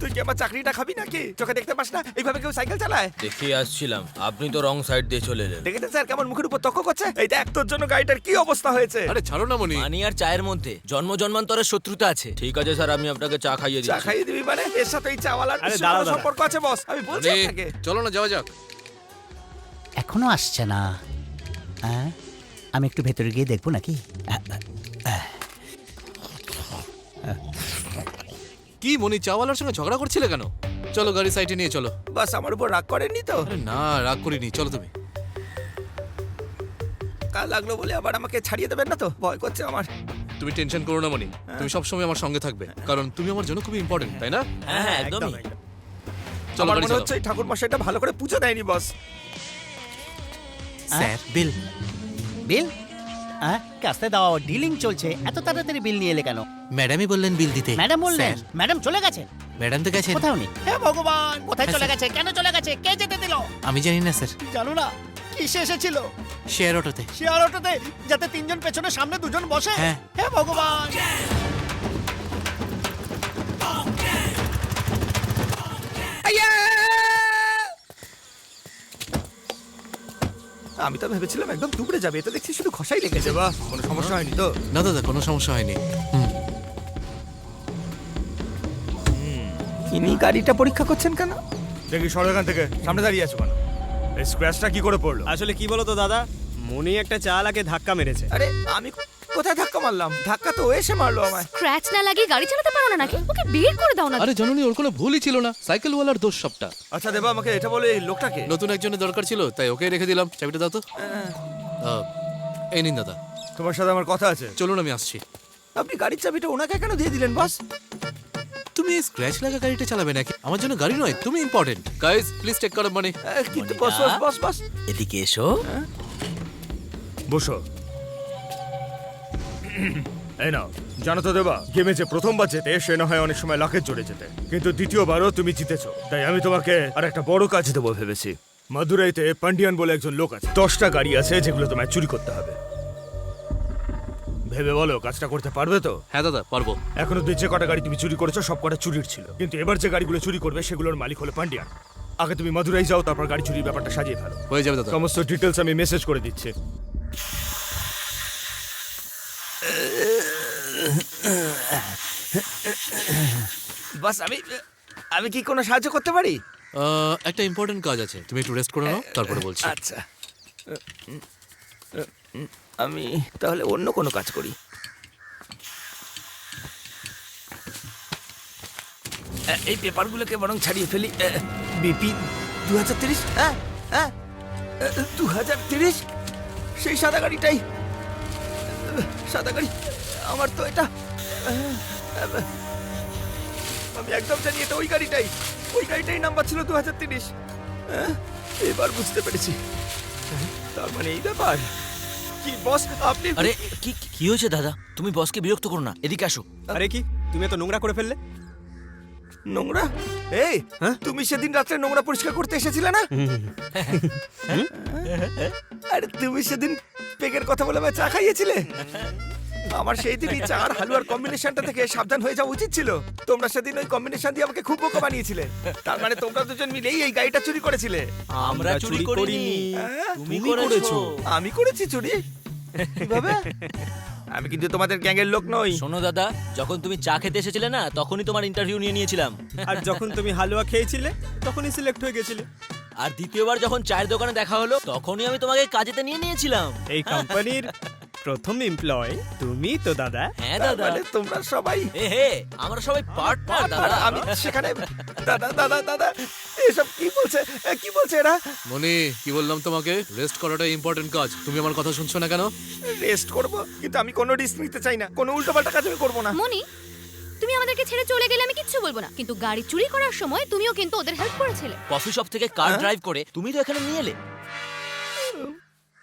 তুই কি আমার চাকরিটা খাবি নাকি? চোখে দেখতে পাস না এইভাবে কেউ সাইকেল চালায়? দেখিয়ে আসছিলাম, আপনি তো রং সাইড দিয়ে চলে এলেন। দেখেছেন স্যার কেমন মুখের উপর তক্ক করছে? এই দেখ তোর জন্য গাড়িটার কি অবস্থা হয়েছে। আরে ছাড়ো না মনি। মানি আর চায়ের মধ্যে জন্ম জন্মান্তরের শত্রুতা আছে। ঠিক আছে স্যার, আমি আপনাকে চা খাইয়ে চা দিচ্ছি। খাইয়ে দিবি মানে? এর সাথে এই চাওয়ালার আরে বিশেষ দাঁড়াও, কোনো দাঁড়াও। সম্পর্ক আছে বস? আমি বলছি মনি, আপনাকে। চলো না যাওয়া যাক। এখনো আসছে না। আমি একটু ভেতরে গিয়ে দেখবো নাকি। কি মনি, চাওয়ালার সঙ্গে ঝগড়া করছিলে কেন? চলো গাড়ি সাইডে নিয়ে চলো। বাস আমার উপর রাগ করেননি তো? আরে না, রাগ করিনি, চলো তুমি। কাল লাগলো বলে আবার আমাকে ছাড়িয়ে দেবেন না তো? ভয় করছে আমার। তুমি টেনশন করো না মনি, তুমি সবসময় আমার সঙ্গে থাকবে, কারণ তুমি আমার জন্য খুবই ইম্পর্টেন্ট, তাই না? হ্যাঁ হ্যাঁ একদমই। চলো আমার গাড়ি মনে চালাও। হচ্ছে এই ঠাকুর মশাইটা ভালো করে পুজো দেয়নি বস। স্যার বিল। বিল? কাস্তে দাও, ডিলিং চলছে। এত তাড়াতাড়ি বিল নিয়ে এলে কেন? ম্যাডামই বললেন বিল দিতে। ম্যাডাম বললেন? ম্যাডাম চলে গেছে? ম্যাডাম তো গেছেন। কোথাও নেই। হে ভগবান, কোথায় চলে গেছে? কেন চলে গেছে? কে যেতে দিল? আমি জানি না স্যার। জানো না কিসে এসেছিল? শেয়ার অটোতে। শেয়ার অটোতে, যাতে 3 জন পেছনে সামনে 2 জন বসে। হ্যাঁ। হে ভগবান। আমি তো ভেবেছিলাম একদম টুকরে যাবে, এটা দেখছি শুধু খসাই লেগেছে। বাহ, কোনো সমস্যা হয়নি তো? না দাদা, কোনো সমস্যা হয়নি। ইনি গাড়িটা পরীক্ষা করছেন কেন? দেখি সর এখান থেকে, সামনে দাঁড়িয়ে আছো কেন? এই স্ক্র্যাচটা কি করে পড়লো? আসলে কি বলো তো দাদা, মনি একটা চালাকে ধাক্কা মেরেছে। আরে আমি কোথায় ধাক্কা মারলাম? ধাক্কা তো ও এসে মারলো আমায়। স্ক্র্যাচ না লাগিয়ে গাড়ি চালাতে পারো না নাকি? ওকে বের করে দাও না। আরে জননী, ওর কোনো ভুলই ছিল না, সাইকেলওয়ালার দোষ সবটা। আচ্ছা দেবা, আমাকে এটা বলে এই লোকটাকে। নতুন একজনের দরকার ছিল, তাই ওকে রেখে দিলাম। চাবিটা দাও তো। এই নিন দাদা। তোমার সাথে আমার কথা আছে। চলুন আমি আসছি। আপনি গাড়ির চাবিটা ওনাকে কেন দিয়ে দিলেন বস? তুমি এই স্ক্র্যাচ লাগা গাড়িটা চালাবে নাকি? আমার জন্য গাড়ি নয়, তুমি important. Guys please take care of money. কিন্তু বস বস বস বস এদিকে এসো। বসো। এই নাও। জানো তো দেবা, গেমে যে প্রথমবার জেতে সে না হয় অনেক সময় লাখের জোরে জেতে, কিন্তু দ্বিতীয়বারও তুমি জিতেছো। তাই আমি তোমাকে আর একটা বড় কাজ দেবো ভেবেছি। মাদুরাইতে পান্ডিয়ান বলে একজন লোক আছে। 10টা গাড়ি আছে যেগুলো তোমায় চুরি করতে হবে। ভেবে বলো কাজটা করতে পারবে তো? হ্যাঁ দাদা, পারবো। এখনো যে কটা গাড়ি তুমি চুরি করেছো সব কটা চুরির ছিল, কিন্তু এবার যে গাড়িগুলো চুরি করবে সেগুলোর মালিক হলো পান্ডিয়ান। আগে তুমি মাদুরাই যাও, তারপর গাড়ি চুরির ব্যাপারটা সাজিয়ে ফেলো। হয়ে যাবে দাদা। সমস্ত ডিটেলস আমি মেসেজ করে দিচ্ছি। বস আমি কি কোনো সাহায্য করতে পারি? একটা ইম্পর্টেন্ট কাজ আছে, তুমি একটু রেস্ট করে নাও, তারপরে বলছি। আচ্ছা, আমি তাহলে অন্য কোনো কাজ করি। এই পেপারগুলোকে বরং ছাড়িয়ে ফেলি। বিপি 2030, হ্যাঁ হ্যাঁ 2030, সেই সাদা গাড়িটাই। সাদা গাড়ি আমার তো এটা, আমি একদম জানি এটা ওই গাড়িটাই নাম্বার ছিল 2030। এবার বুঝতে পেরেছি, তার মানে এই ব্যাপার। কি বস আপনি? আরে কি কি হয়েছে দাদা? তুমি বসকে বিরক্ত করো না, এদিকে আসো। আরে কি তুমি এত নোংরা করে ফেললে? নোংরা? এই তুমি সেদিন রাত্রে নোংরা পরিষ্কার করতে এসেছিলে না? আরে তুমি সেদিন পেগের কথা বলে আমায় চা খাইয়েছিলে। আমার সেই দিনই চা আর হালুয়ার কম্বিনেশনটা থেকে সাবধান হয়ে যাওয়া উচিত ছিল। তোমরা সেদিন ওই কম্বিনেশন দিয়ে আমাকে খুব বোকা বানিয়েছিলে। তার মানে তোমরা দুজন মিলেই এই গাড়িটা চুরি করেছিলে। আমরা চুরি করিনি, তুমি করেছো। আমি করেছি চুরি? কিভাবে? আমি কিন্তু তোমাদের গ্যাংয়ের লোক নই। শোনো দাদা, যখন তুমি চা খেতে এসেছিলে না, তখনই তোমার ইন্টারভিউ নিয়ে নিয়েছিলাম। আর যখন তুমি হালুয়া খেয়েছিলে তখনই সিলেক্ট হয়ে গেছিলে। আর দ্বিতীয়বার যখন চায়ের দোকানে দেখা হলো, তখনই আমি তোমাকে কাজেতে নিয়ে নিয়েছিলাম। এই কোম্পানির প্রথম এমপ্লয় তুমি তো দাদা। হ্যাঁ তার দাদা। মানে তোমরা সবাই হে আমরা সবাই পার্টনার দাদা। আমি সেখানে দাদা দাদা দাদা এসব কি বলছে এরা? মনি, কি বললাম তোমাকে? রেস্ট করাটা ইম্পর্টেন্ট কাজ। তুমি আমার কথা শুনছো না কেন? রেস্ট করব, কিন্তু আমি কোনো রিস্ক নিতে চাই না। কোনো উল্টোপাল্টা কাজ আমি করবো না। মনি, তুমি আমাদেরকে ছেড়ে চলে গেলে আমি কিচ্ছু বলবো না, কিন্তু গাড়ি চুরি করার সময় তুমিও কিন্তু ওদের হেল্প করেছিলে। কফি শপ থেকে কার ড্রাইভ করে তুমি তো এখানে নিয়ে এলে।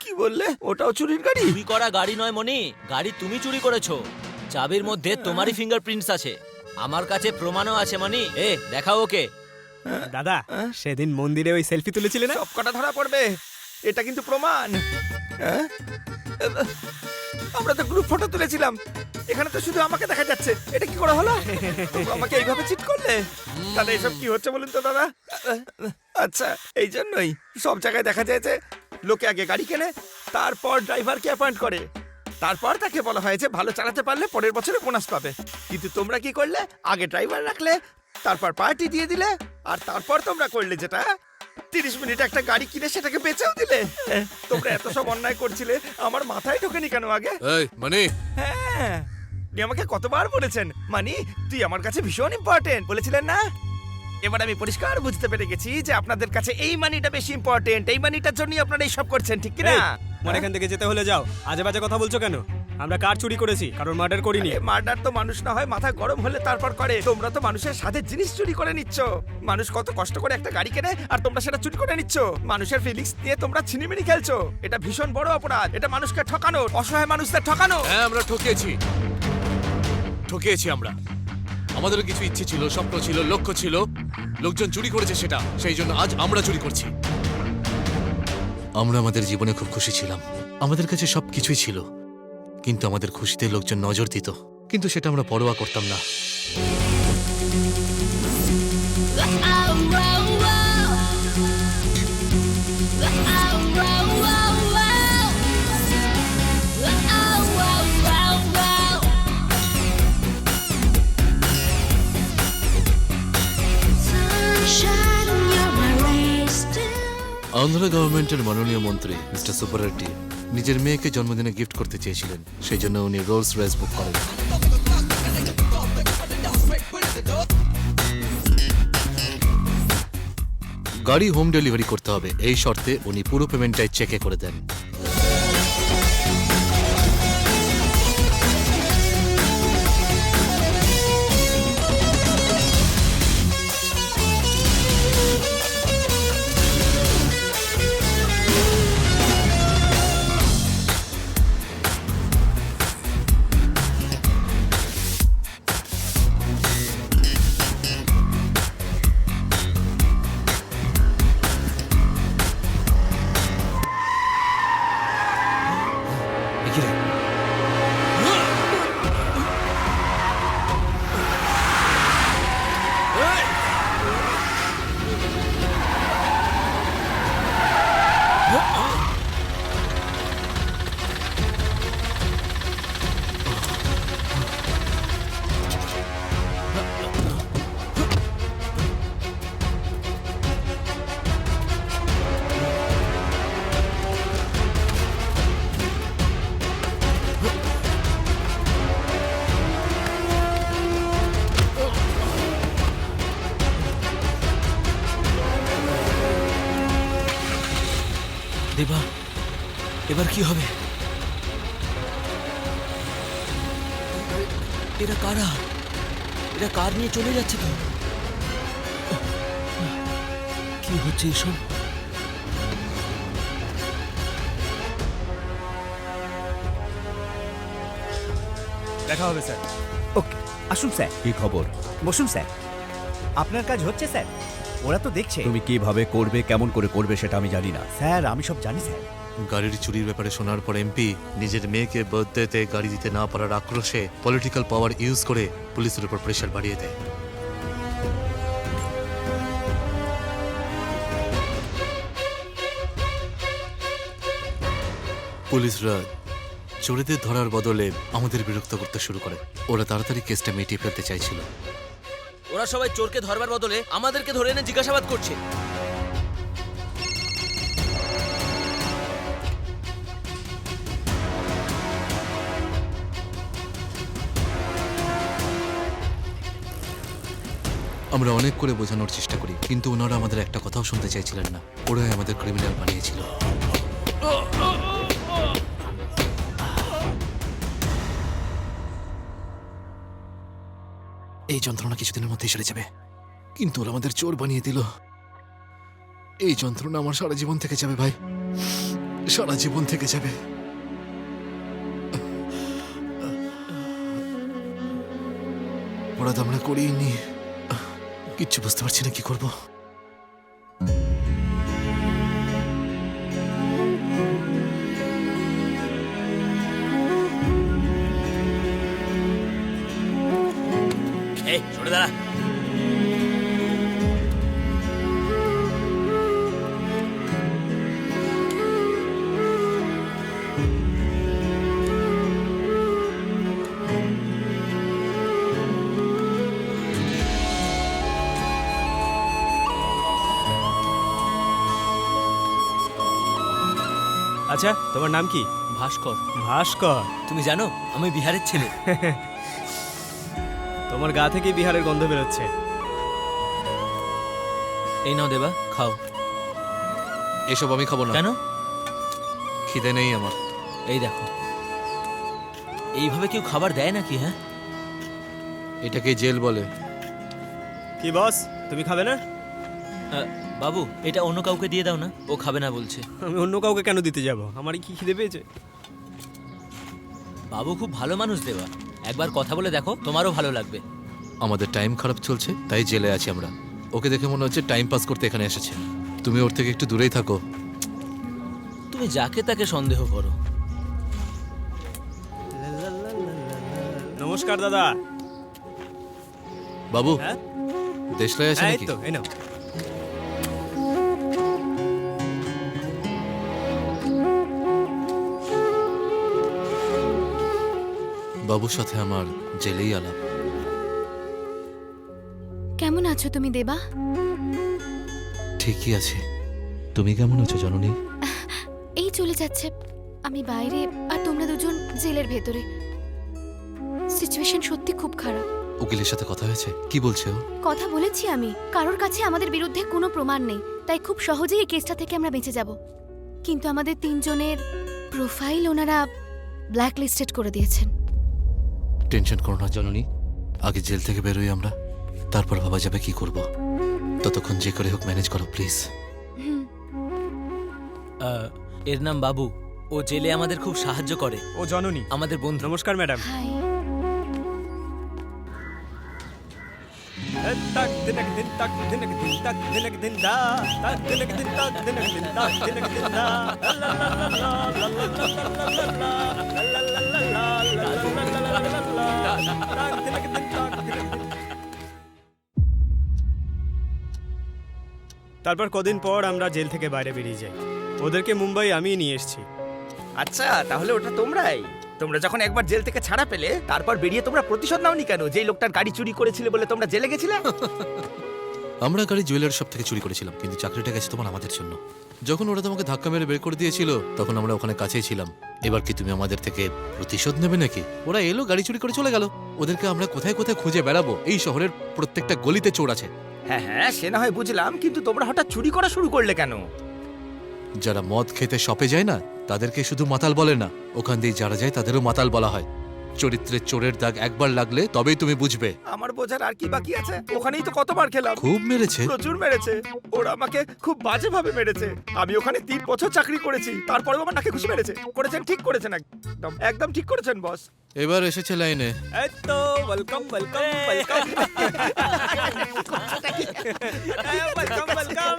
কি বললে? ওটাও চুরির গাড়ি? চুরি করা গাড়ি নয় মনি, গাড়ি তুমি চুরি করেছো। চাবির মধ্যে তোমারই ফিঙ্গারপ্রিন্টস আছে, আমার কাছে প্রমাণও আছে। মনি, দেখাও ওকে। দাদা সেদিন মন্দিরে ওই সেলফি তুলেছিলে না? সব কটা ধরা পড়বে, এটা কিন্তু প্রমাণ। আমরা তো গ্রুপ ফটো তুলেছিলাম, এখানে তো শুধু আমাকে দেখা যাচ্ছে। এটা কি করে হলো? তোমরা আমাকে এইভাবে চিট করলে? দাদা এসব কি হচ্ছে বলুন তো দাদা? আচ্ছা, এই জন্যই সব জায়গায় দেখা যায় যে লোকে আগে গাড়ি কেনে, তারপর ড্রাইভারকে অ্যাপয়েন্ট করে, তারপর তাকে বলা হয় যে ভালো চালাতে পারলে পরের বছরে বোনাস পাবে। কিন্তু তোমরা কি করলে? আগে ড্রাইভার রাখলে, তারপর পার্টি দিয়ে দিলে, আর তারপর তোমরা করলে যেটা 30 মিনিট একটা গাড়ি কিনে সেটাকে বেচেও দিলে। তোমরা এত সব অন্যায় করছিলে, আমার মাথায় ঢোকেনি কেন আগে? এই মনি, হ্যাঁ, আপনি আমাকে কতবার বলেছেন মানি তুই আমার কাছে ভীষণ ইম্পর্টেন্ট বলেছিলেন না? এবার আমি পরিষ্কার বুঝতে পেরে গেছি যে আপনাদের কাছে এই মানিটা বেশি ইম্পর্টেন্ট। এই মানিটার জন্যই আপনারা এইসব করছেন, ঠিক কি না? মনে এখান থেকে যেতে হলে যাও। আজে বাজে কথা বলছো কেন? আমরা কার চুরি করেছি, কারণ মার্ডার করিনি। মার্ডার তো মানুষ না হয় মাথা গরম হলে তারপর করে। তোমরা তো মানুষের সাথে জিনিস চুরি করে নিচ্ছ। মানুষ কত কষ্ট করে একটা গাড়ি কেনে, আর তোমরা সেটা চুরি করে নিচ্ছ। মানুষের ফিলিংস নিয়ে তোমরা ছিনিমিনি খেলছো। এটা ভীষণ বড় অপরাধ। এটা মানুষকে ঠকানো, অসহায় মানুষদের ঠকানো। হ্যাঁ আমরা ঠকিয়েছি আমরা। আমাদের কিছু ইচ্ছে ছিল, স্বপ্ন ছিল, লক্ষ্য ছিল। লোকজন চুরি করেছে সেটা, সেই জন্য আজ আমরা চুরি করছি। আমরা আমাদের জীবনে খুব খুশি ছিলাম, আমাদের কাছে সব কিছুই ছিল, কিন্তু আমাদের খুশিতে লোকজন নজর দিত, কিন্তু সেটা আমরা পরোয়া করতাম না। আন্ধ্র গভর্নমেন্টের মাননীয় মন্ত্রী মিস্টার সুব্বারেড্ডি নিজের মেয়েকে জন্মদিনে গিফট করতে চেয়েছিলেন, সেই জন্য উনি রোলস রয়েস বুক করেন। গাড়ি হোম ডেলিভারি করতে হবে, এই শর্তে উনি পুরো পেমেন্টটাই চেকে করে দেন। এবার কি হবে? এরা কারা? এরা কার নিয়ে চলে যাচ্ছে তো? কি হচ্ছে এসব? দেখা হবে স্যার। ওকে, আসুন স্যার। কি খবর? বসুন স্যার। আপনার কাজ হচ্ছে স্যার? ওরা তো দেখছে। তুমি কিভাবে করবে, কেমন করে করবে সেটা আমি জানি না। স্যার আমি সব জানি স্যার। গাড়ির চুরির ব্যাপারে শোনার পর এমপি নিজের মেয়েকে বার্থডেতে গাড়ি দিতে না পারার আক্রোশে পলিটিক্যাল পাওয়ার ইউজ করে পুলিশের উপর প্রেশার বাড়িয়ে দেয়। পুলিশরা চোরেদের ধরার বদলে আমাদের বিরক্ত করতে শুরু করে। ওরা তাড়াতাড়ি কেসটা মিটিয়ে ফেলতে চাইছিল। ওরা সবাই চোরকে ধরবার বদলে আমাদেরকে ধরে এনে জিজ্ঞাসাবাদ করছে। আমরা অনেক করে বোঝানোর চেষ্টা করি, কিন্তু ওনারা আমাদের একটা কথাও শুনতে চাইছিলেন না। ওরাই আমাদের ক্রিমিনাল বানিয়েছিল। এই যন্ত্রণা কিছুদিনের মধ্যেই সেরে যাবে, কিন্তু ওরা আমাদের চোর বানিয়ে দিল। এই যন্ত্রণা আমার সারা জীবন থেকে যাবে ভাই, সারা জীবন থেকে যাবে। অপরাধ আমরা করিনি, কিচ্ছু বুঝতে পারছি না কি করব। এই সরে দাঁড়া। আচ্ছা, তোমার নাম কি? ভাস্কর। ভাস্কর। তুমি জানো আমি বিহারের ছেলে। তোমার গা থেকে বিহারের গন্ধ বেরোচ্ছে। এই নাও দেবা, খাও। এসব আমি খাবো না। কেন? খিদে নেই আমার। এই দেখো, এইভাবে কেউ খাবার দেয় নাকি? হ্যাঁ, এটাকে জেল বলে। কি বস, তুমি খাবে না? বাবু এটা অন্য কাউকে দিয়ে দাও না, ও খাবে না বলছে। আমি অন্য কাউকে কেন দিতে যাব? আমারই কি খিদে পেয়েছে? বাবু খুব ভালো মানুষ দেবা, একবার কথা বলে দেখো, তোমারও ভালো লাগবে। আমাদের টাইম খারাপ চলছে তাই জেলে আছি আমরা। ওকে দেখে মনে হচ্ছে টাইম পাস করতে এখানে এসেছে। তুমি ওর থেকে একটু দূরেই থাকো। তুমি যাকে তাকে সন্দেহ করো। নমস্কার দাদা। বাবু, হ্যাঁ? দেশলাই আছে এই নাকি? তো, এই নাও। বাবুর সাথে আমার জেলেই আলাপ। কেমন আছো তুমি দেবা? ঠিকই আছে। তুমি কেমন আছো জননী? এই চলে যাচ্ছে। আমি বাইরে আর তোমরা দুজন জেলের ভেতরে। সিচুয়েশন সত্যি খুব খারাপ। উকিলের সাথে কথা হয়েছে? কি বলছে ও? কথা বলেছি আমি। কারোর কাছে আমাদের বিরুদ্ধে কোনো প্রমাণ নেই, তাই খুব সহজেই এই কেসটা থেকে আমরা বেঁচে যাব। কিন্তু আমাদের তিনজনের প্রোফাইল ওনারা ব্ল্যাক লিস্টেড করে দিয়েছেন। টেনশন করো না জননী, আগে জেল থেকে বেরোই আমরা, তারপর ভাবা যাবে কি করব। ততক্ষণ যে করে হোক ম্যানেজ করো প্লিজ। এর নাম বাবু, ও জেলে আমাদের খুব সাহায্য করে। ও জননী, আমাদের বন্ধু। নমস্কার ম্যাডাম। হাই। তাক দিনক দিন তাক দিনক দিন তাক দিনক দিন দা তাক দিনক দিন তাক দিনক দিন তাক দিনক দিন দা লা লা লা লা লা লা লা লা লা। তারপর কদিন পর আমরা জেল থেকে বাইরে বেরিয়ে যাই। ওদেরকে মুম্বাই আমিই নিয়ে এসেছি। আচ্ছা, তাহলে ওটা তোমরাই। তোমরা যখন একবার জেল থেকে ছাড়া পেলে, তারপর বেরিয়ে তোমরা প্রতিশোধ নাওনি কেন? যেই লোকটার গাড়ি চুরি করেছিলে বলে তোমরা জেলে গেছিলে। আমরা গাড়ি জুয়েলারি শপ থেকে চুরি করেছিলাম, কিন্তু চাকরিটা গেছে তোমার আমাদের জন্য। যখন ওরা তোমাকে ধাক্কা মেরে বের করে দিয়েছিল তখন আমরা ওখানে কাছেই ছিলাম। এবার কি তুমি আমাদের থেকে প্রতিশোধ নেবে নাকি? ওরা এলো, গাড়ি চুরি করে চলে গেল। ওদেরকে আমরা কোথায় কোথায় খুঁজে বেড়াবো? এই শহরের প্রত্যেকটা গলিতে চোর আছে। হ্যাঁ হ্যাঁ, সে না হয় বুঝলাম, কিন্তু তোমরা হঠাৎ চুরি করা শুরু করলে কেন? যারা মদ খেতে শপে যায় না তাদেরকে শুধু মাতাল বলে না, ওখান দিয়ে যারা যায় তাদেরও মাতাল বলা হয়। চরিত্রের চোরের দাগ একবার লাগলে তবেই তুমি বুঝবে। আমার বোঝার আর কি বাকি আছে? ওখানেই তো কতবার খেলাম। খুব মেরেছে। প্রচুর মেরেছে। ওরা আমাকে খুব বাজেভাবে মেরেছে। আমি ওখানে 3 বছর চাকরি করেছি, তারপরেও আমার নাকে ঘুষি মেরেছে। করেছেন, ঠিক করেছেন, একদম একদম ঠিক করেছেন বস। এবার এসেছে লাইনে। এই তো ওয়েলকাম ওয়েলকাম ওয়েলকাম ওয়েলকাম।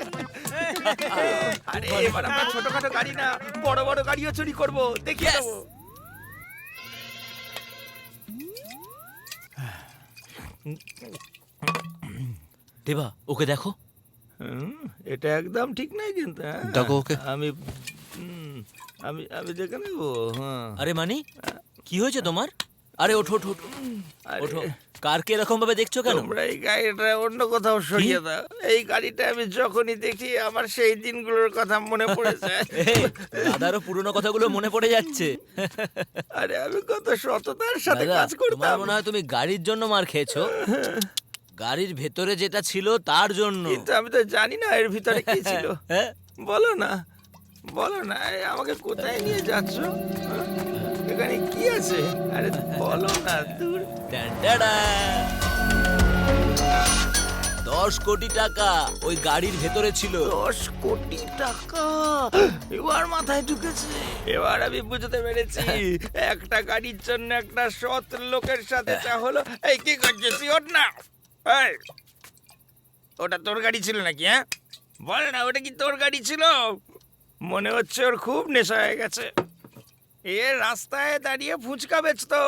আরে এবার আমরা ছোটখাটো গাড়ি না, বড় বড় গাড়িও চুরি করব, দেখিয়ে দেবো। দেবা, ওকে দেখো। এটা একদম ঠিক নাই কিন্তু। হ্যাঁ? ডাকো ওকে। আমি আমি আমি দেখে নেব। হ্যাঁ। আরে মানি, কি হয়েছে তোমার? আরে ওঠো ওঠো ওঠো আরে, ওঠো। কারকে এরকম ভাবে দেখছো কেন? তোমরা এই গাড়িটা অন্য কোথাও সরিয়ে দাও। এই গাড়িটা আমি যখনই দেখি আমার সেই দিনগুলোর কথা মনে পড়ে যায়। এই, দাদারও পুরনো কথাগুলো মনে পড়ে যাচ্ছে। আরে আমি কত সততার সাথে দাদা, কাজ তোমার করতাম। মনে হয় তুমি গাড়ির জন্য মার খেয়েছো। গাড়ির ভেতরে যেটা ছিল তার জন্য। কিন্তু আমি তো জানি না এর ভিতরে কি ছিল। হ্যাঁ? বলো না, বলো না, এই আমাকে কোথায় নিয়ে যাচ্ছ? হ্যাঁ? এখানে কি আছে? আরে বলো না, দূর। ট্যান্টাডা! 10 কোটি টাকা ওই গাড়ির ভেতরে ছিল। 10 কোটি টাকা এবার মাথায় ঢুকেছে। এবার আমি বুঝতে পেরেছি একটা গাড়ির জন্য একটা সৎ লোকের সাথে যা হলো। এই কি করছিস? ওঠ না। এই, ওটা তোর গাড়ি ছিল নাকি? হ্যাঁ, বল না, ওটা কি তোর গাড়ি ছিল? মনে হচ্ছে ওর খুব নেশা হয়ে গেছে। এ রাস্তায় দাঁড়িয়ে ফুচকা বেচতো,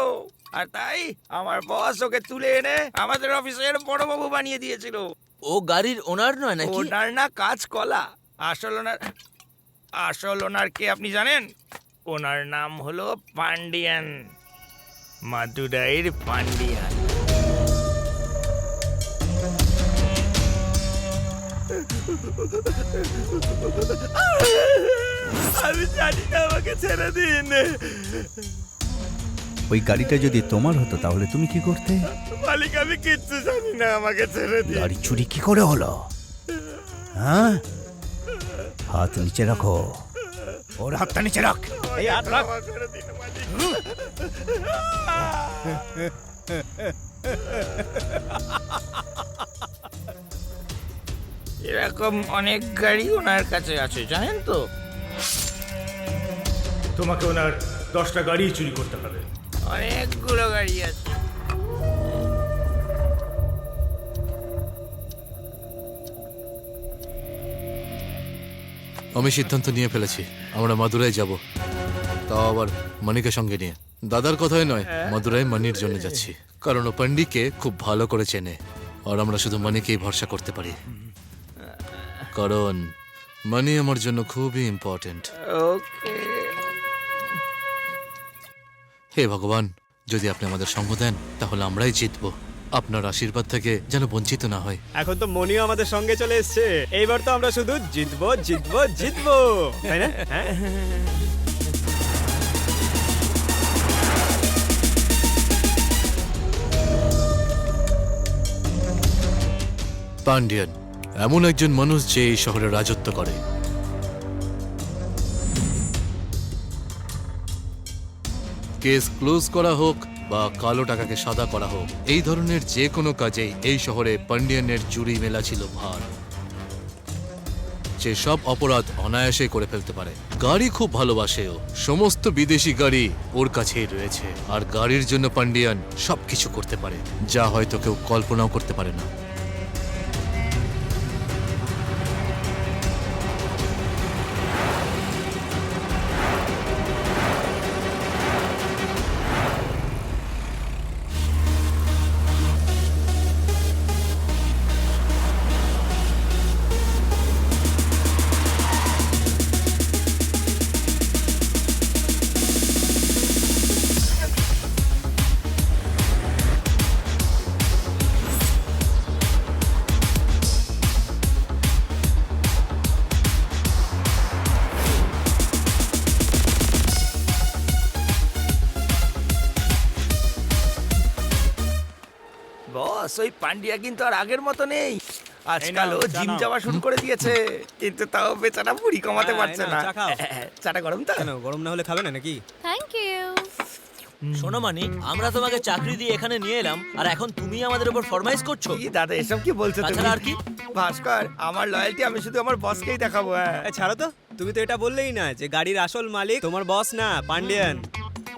আর তাই আমার বস ওকে তুলে এনে আমাদের অফিসের বড়বাবু বানিয়ে দিয়েছিল। ও গাড়ির ওনার নয় নাকি? ওনার না কাজ কলা। আসল ওনার কে আপনি জানেন? ওনার নাম হলো পান্ডিয়ান, মাদুরাইয়ের পান্ডিয়ান। আমি জানি না, আমাকে ছেড়ে দিন। ওই গাড়িটা যদি তোমার হতো তাহলে তুমি কি করতে? মালিক, আমি কিচ্ছু জানি না, আমাকে ছেড়ে দিন। গাড়ি চুরি কি করে হলো? হ্যাঁ, হাত নিচে রাখো। ওর হাতটা নিচে রাখ। এই হাত রাখ। ছেড়ে দিন মালিক। এরকম অনেক গাড়ি ওনার কাছে আছে, জানেন তো? তোমাকে ওনার 10টা গাড়ি চুরি করতে হবে। অনেকগুলো গাড়ি আছে। আমি সিদ্ধান্ত নিয়ে ফেলেছি, আমরা মাদুরাই যাব, তাও আবার মানিকে সঙ্গে নিয়ে। দাদার কথাই নয়, মাদুরাই মানির জন্য যাচ্ছি, কারণ ও পান্ডিকে খুব ভালো করে চেনে, আর আমরা শুধু মানিকেই ভরসা করতে পারি, কারণ মানি আমার জন্য খুবই ইম্পর্টেন্ট। ওকে। হে ভগবান, যদি আপনি আমাদের সঙ্গ দেন তাহলে আমরাই জিতবো। আপনার আশীর্বাদ থেকে যেন বঞ্চিত না হয়। এখন তো মনিও আমাদের সঙ্গে চলে এসেছে। এইবার তো আমরা শুধু জিতবো জিতবো জিতবো, তাই না? হ্যাঁ? পান্ডিয়ান এমন একজন মানুষ যে এই শহরে রাজত্ব করে। কেস ক্লোজ করা হোক বা কালো টাকাকে সাদা করা হোক, এই ধরনের যে কোনো কাজেই এই শহরে পান্ডিয়ানের জুরি মেলা ছিল ভার। যে সব অপরাধ অনায়াসে করে ফেলতে পারে। গাড়ি খুব ভালোবাসে ও, সমস্ত বিদেশি গাড়ি ওর কাছেই রয়েছে, আর গাড়ির জন্য পান্ডিয়ান সবকিছু করতে পারে, যা হয়তো কেউ কল্পনাও করতে পারে না। বস, ওই পান্ডিয়া কিন্তু আর আগের মতো নেই। আজকাল ও জিম যাওয়া শুরু করে দিয়েছে, কিন্তু তাও বেচারা বুড়ি কমাতে হ্যাঁ, পারছে এই না। নাও, চা খাও। চাটা গরম তো? কেন গরম না হলে খাবে না নাকি? Thank you. শোনো মানি, আমরা তোমাকে চাকরি দিয়ে এখানে নিয়ে এলাম আর এখন তুমি আমাদের উপর ফরমাইশ করছো? কি দাদা এসব কি বলছো তুমি? তাছাড়া আর কি? ভাস্কর, আমার লয়্যালটি আমি শুধু আমার বসকেই দেখাবো। হ্যাঁ এই ছাড়ো তো, তুমি তো এটা বললেই না যে গাড়ির আসল মালিক তোমার বস না, পান্ডিয়ান।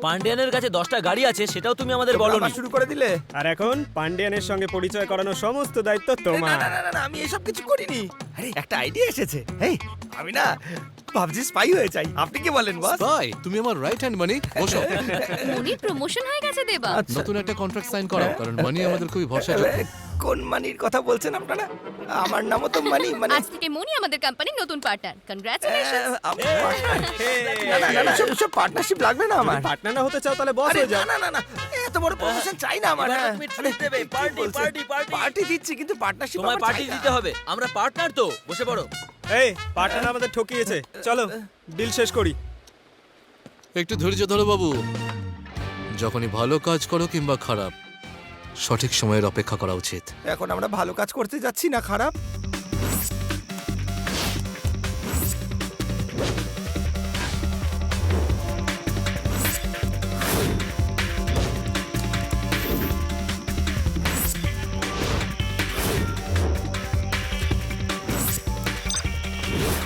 পান্ডিয়ানের কাছে 10টা গাড়ি আছে, সেটাও তুমি আমাদের তোমরা বলোনি। আবার শুরু করে দিলে। আর এখন পান্ডিয়ানের সঙ্গে পরিচয় করানোর সমস্ত দায়িত্ব না তোমার। না না না, আমি এসব কিছু করিনি। আরে একটা আইডিয়া এসেছে। এই আমি না ভাবছি স্পাই হয়ে যাই। আপনি কি বলেন বস? বাই, তুমি আমার রাইট হ্যান্ড মানি। বসো। মনির প্রমোশন হয়ে গেছে দেবা। নতুন একটা কন্ট্রাক্ট সাইন করাও, কারণ মানি আমাদের খুবই ভরসাযোগ্য। কোন মানির কথা বলছেন আপনারা? আমার নামও তো মানি। মানে আজ থেকে মনি আমাদের কোম্পানির নতুন পার্টনার। কনগ্রাচুলেশনস। আমার partner। না না না, না সব পার্টনারশিপ লাগবে না আমার। পার্টনার না হতে চাও তাহলে বস আরে হয়ে যাও। না না না, এত বড় প্রমোশন চাই না আমার। এবার তুমি treat দেবে, party, party, party। পার্টি দিচ্ছি কিন্তু পার্টনারশিপ তোমায় পার্টি দিতে হবে, আমরা পার্টনার তো। বসে পড়ো। এই পার্টনার আমাদের ঠকিয়েছে, চলো ডিল শেষ করি। একটু ধৈর্য ধরো বাবু। যখনই ভালো কাজ করো কিংবা খারাপ, সঠিক সময়ের অপেক্ষা করা উচিত। এখন আমরা ভালো কাজ করতে যাচ্ছি না খারাপ?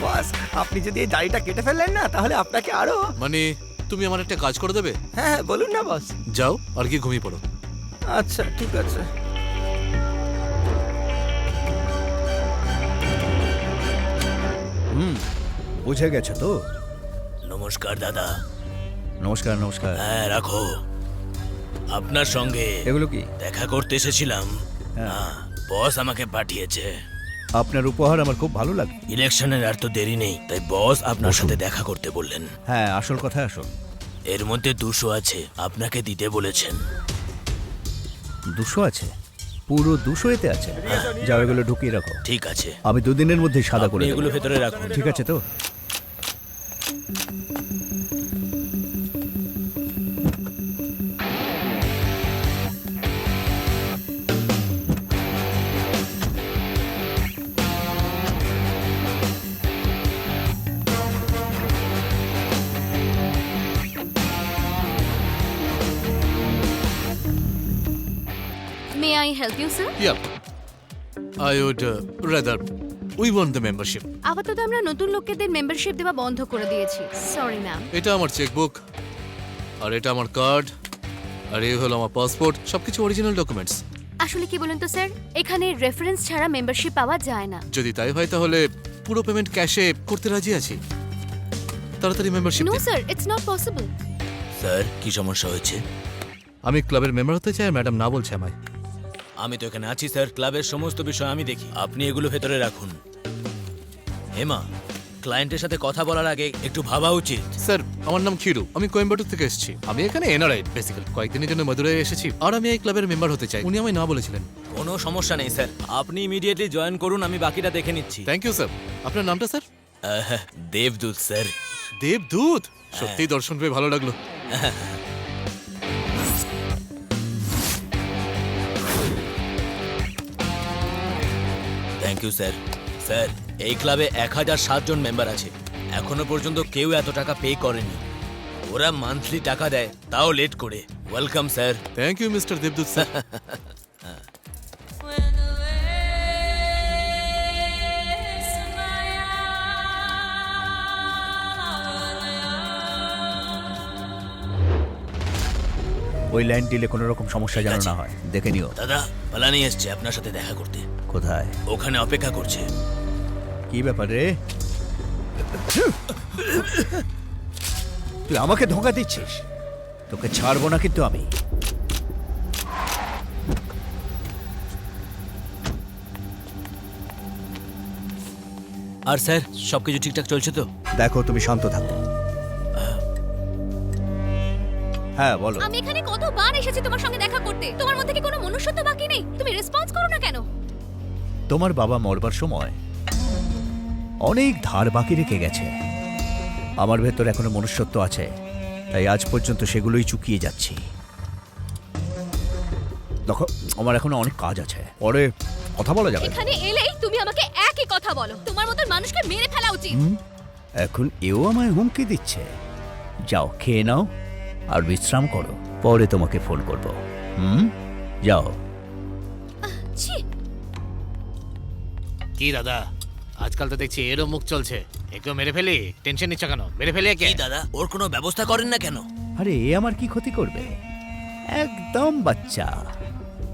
বস, আপনি যদি এই দাড়িটা কেটে ফেললেন না তাহলে আপনাকে আরো। মানে তুমি আমার একটা কাজ করে দেবে? হ্যাঁ বলুন না বস। যাও আর কি ঘুমিয়ে পড়ো। আচ্ছা ঠিক আছে। বুঝে গেছো তো? নমস্কার দাদা। নমস্কার নমস্কার। হ্যাঁ রাখো। আপনার সঙ্গে এগুলো কি? দেখা করতে এসেছিলাম। হ্যাঁ, বস আমাকে পাঠিয়েছে। আপনার উপহার আমার খুব ভালো লাগে। ইলেকশনের আর তো দেরি নেই, তাই বস আপনার সাথে দেখা করতে বললেন। হ্যাঁ, আসল কথা আসল। এর মধ্যে 200 আছে, আপনাকে দিতে বলেছেন। 200 আছে? পুরো 200 এতে আছে? যাও এগুলো ঢুকিয়ে রাখো। ঠিক আছে, আমি 2 দিনের মধ্যে সাদা করে আপনি দেবো। এগুলো ভেতরে রাখুন। ঠিক আছে তো? May I help you sir? Yeah. I would rather we want the membership. আপাতত আমরা নতুন লোকেদের মেম্বারশিপ দেওয়া বন্ধ করে দিয়েছি। Sorry ma'am. এটা আমার চেকবুক, আর এটা আমার কার্ড, আর এই হলো আমার পাসপোর্ট। সবকিছু অরিজিনাল ডকুমেন্টস। আসলে কি বলুন তো স্যার, এখানে রেফারেন্স ছাড়া মেম্বারশিপ পাওয়া যায় না। যদি তাই হয় তাহলে পুরো পেমেন্ট ক্যাশে করতে রাজি আছি। তাড়াতাড়ি মেম্বারশিপ নো দিন। Sir, it's not possible. Sir কি সমস্যা হয়েছে? আমি ক্লাবের মেম্বার হতে চাই আর ম্যাডাম না বলছে আমায়। আমি তো এখানে আছি স্যার, ক্লাবের সমস্ত বিষয় আমি দেখি। আপনি এগুলো ভেতরে রাখুন। হেমা, ক্লায়েন্টের সাথে কথা বলার আগে একটু ভাবা উচিত। স্যার আমার নাম খিরু, আমি কোয়েম্বাটুর থেকে এসেছি। আমি এখানে এনআরআই বেসিক্যালি কয়েকদিনের জন্য মদুরাই এসেছি, আর আমি এই ক্লাবের মেম্বার হতে চাই। উনি আমায় না বলেছিলেন। কোনো সমস্যা নেই স্যার, আপনি ইমিডিয়েটলি জয়েন করুন, আমি বাকিটা দেখে নিচ্ছি। Thank you sir. আপনার নামটা স্যার? দেবদূত স্যার। দেবদূত? সত্যিই দর্শন পেয়ে ভালো লাগলো। Thank you sir. স্যার এই ক্লাবে 1007 জন মেম্বার আছে, এখনো পর্যন্ত কেউ এত টাকা পে করেনি। ওরা মান্থলি টাকা দেয়, তাও লেট করে। Welcome sir. Thank you mister Debdoot sir. ওই লাইন দিলে কোনো রকম সমস্যা যেন না হয়, দেখে নিও। দাদা পালানি এসছে আপনার সাথে দেখা করতে। কোথায়? ওখানে অপেক্ষা করছে। কি ব্যাপার রে? তুই আমাকে ধোঁকা দিচ্ছিস? তোকে ছাড়বো না কিন্তু আমি। আর স্যার সবকিছু ঠিকঠাক চলছে তো? দেখো তুমি শান্ত থাকো। হ্যাঁ বলো। আমি এখানে কতবার এসেছি তোমার সঙ্গে দেখা করতে, তোমার মধ্যে কি কোনো মনুষ্যত্ব বাকি নেই? তুমি রেসপন্স করো না কেন? তোমার বাবা মরবার সময় অনেক ধার বাকি রেখে গেছে। আমার ভেতর এখনো মনুষ্যত্ব আছে, তাই আজ পর্যন্ত সেগুলোই চুকিয়ে যাচ্ছি। দেখো আমার এখনো অনেক কাজ আছে, পরে কথা বলা যাবে। এখানে এলেই তুমি আমাকে একই কথা বলো, তোমার মতন মানুষকে মেরে ফেলা উচিত। এখন এও আমায় হুমকি দিচ্ছে। যাও খেয়ে নাও আর বিশ্রাম করো, পরে তোমাকে ফোন করব। যাও। ছি, কি দাদা, আজকাল তো দেখছি এরও মুখ চলছে। একটু মেরে ফেলি, টেনশন নিচ্ছ কেন? মেরে ফেলি একে। কি দাদা, ওর কোনো ব্যবস্থা করেন না কেন? আরে এ আমার কি ক্ষতি করবে? একদম বাচ্চা।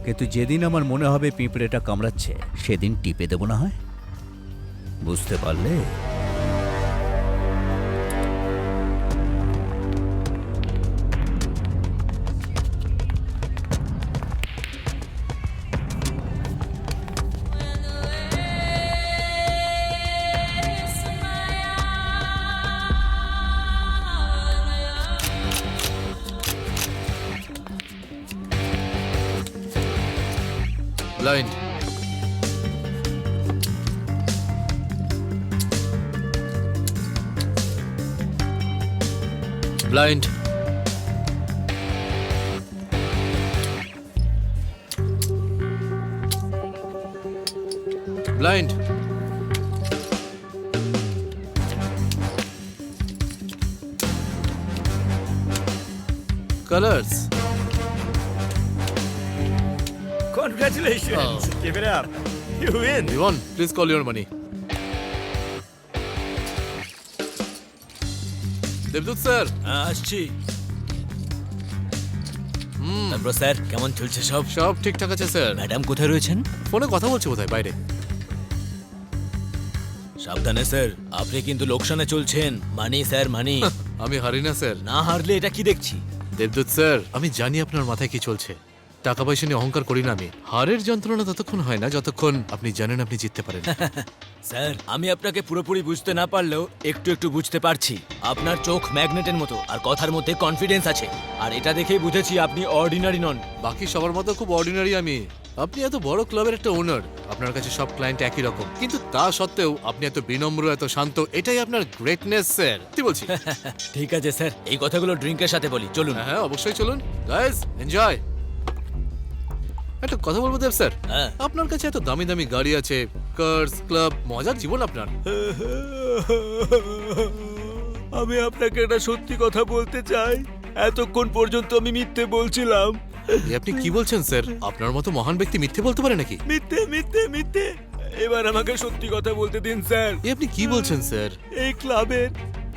কিন্তু যেদিন আমার মনে হবে পিঁপড়েটা কামড়াচ্ছে, সেদিন টিপে দেবো না হয়। বুঝতে পারলে? Blind. Blind. Blind. Colours. Congratulations! Give it up. You win. Devon, please call your money. Debdut sir. আসছি। তারপর স্যার, কেমন চলছে সব? সব ঠিকঠাক আছে স্যার। ম্যাডাম কোথায় রয়েছেন? ফোনে কথা বলছে বোধহয় বাইরে। সাবধানে স্যার, আপনি কিন্তু লোকসানে চলছেন। মানি স্যার, মানি। আমি হারি না স্যার। না হারলে এটা কি দেখছি? দেবদূত স্যার, আমি জানি আপনার মাথায় কি চলছে। টাকা পয়সা নিয়ে অহংকার করি না আমি। হারের যন্ত্রণা ততক্ষণ হয় না যতক্ষণ আপনি জানেন আপনি জিততে পারেন। স্যার, আমি আপনাকে পুরোপুরি বুঝতে না পারলেও একটু একটু বুঝতে পারছি। আপনার চোখ ম্যাগনেটের মতো, আর কথার মধ্যে কনফিডেন্স আছে। আর এটা দেখেই বুঝেছি আপনি অর্ডিনারি নন। বাকি সবার মতো খুব অর্ডিনারি আমি। আপনি এত বড় ক্লাবের একটা ওনার, আপনার কাছে সব ক্লায়েন্ট একই রকম, কিন্তু তা সত্ত্বেও আপনি এত বিনম্র, এত শান্ত, এটাই আপনার গ্রেটনেস স্যার। কি বলছি? ঠিক আছে স্যার, এই কথাগুলো ড্রিঙ্কের সাথে বলি, চলুন। হ্যাঁ অবশ্যই চলুন। Guys enjoy. একটা কথা বলবো দেব স্যার, হ্যাঁ। আপনার কাছে এত দামি দামি গাড়ি আছে, কার্স, ক্লাব, মজার জীবন আপনার। আমি আপনাকে একটা সত্যি কথা বলতে চাই। এতক্ষণ পর্যন্ত আমি মিথ্যে বলছিলাম। এ আপনি কি বলছেন স্যার? আপনার মতো মহান ব্যক্তি মিথ্যে বলতে পারে নাকি? মিথ্যে মিথ্যে মিথ্যে। এবার আমাকে সত্যি কথা বলতে দিন স্যার। এ আপনি কি বলছেন স্যার? এই ক্লাবের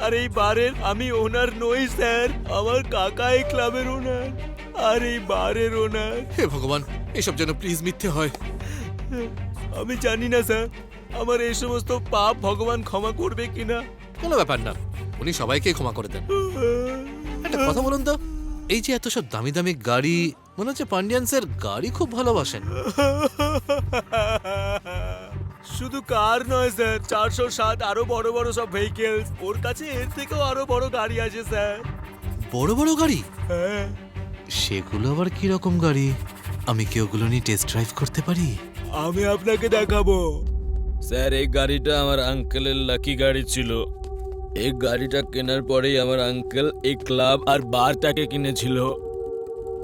আর এই বারের আমি ওনার নই স্যার। আমার কাকা এই ক্লাবের ওনার আর এই বারের ওনার। হে ভগবান, এসব যেন প্লিজ মিথ্যে হয়। আমি জানি না স্যার, আমার এই সমস্ত পাপ ভগবান ক্ষমা করবে কিনা। কোনো ব্যাপার না, উনি সবাইকে ক্ষমা করে দেন। একটা কথা বলুন তো, এই যে এত সব দামি দামি গাড়ি, মনে হচ্ছে পান্ডিয়ান স্যার গাড়ি খুব ভালোবাসেন। শুধু কার নয় স্যার, 407 আরো বড় বড় সব ভেহিকেলস। ওর কাছে এর থেকেও আরো বড় গাড়ি আছে স্যার। বড় বড় গাড়ি? হ্যাঁ। সেগুলো আবার কি রকম গাড়ি? আমি কি ওগুলো নিয়ে টেস্ট ড্রাইভ করতে পারি? আমি আপনাকে দেখাবো। স্যার, এই গাড়িটা আমার আঙ্কেলের লাকি গাড়ি ছিল। এই গাড়িটা কেনার পরেই আমার আঙ্কেল এই ক্লাব আর বারটাকে কিনেছিল,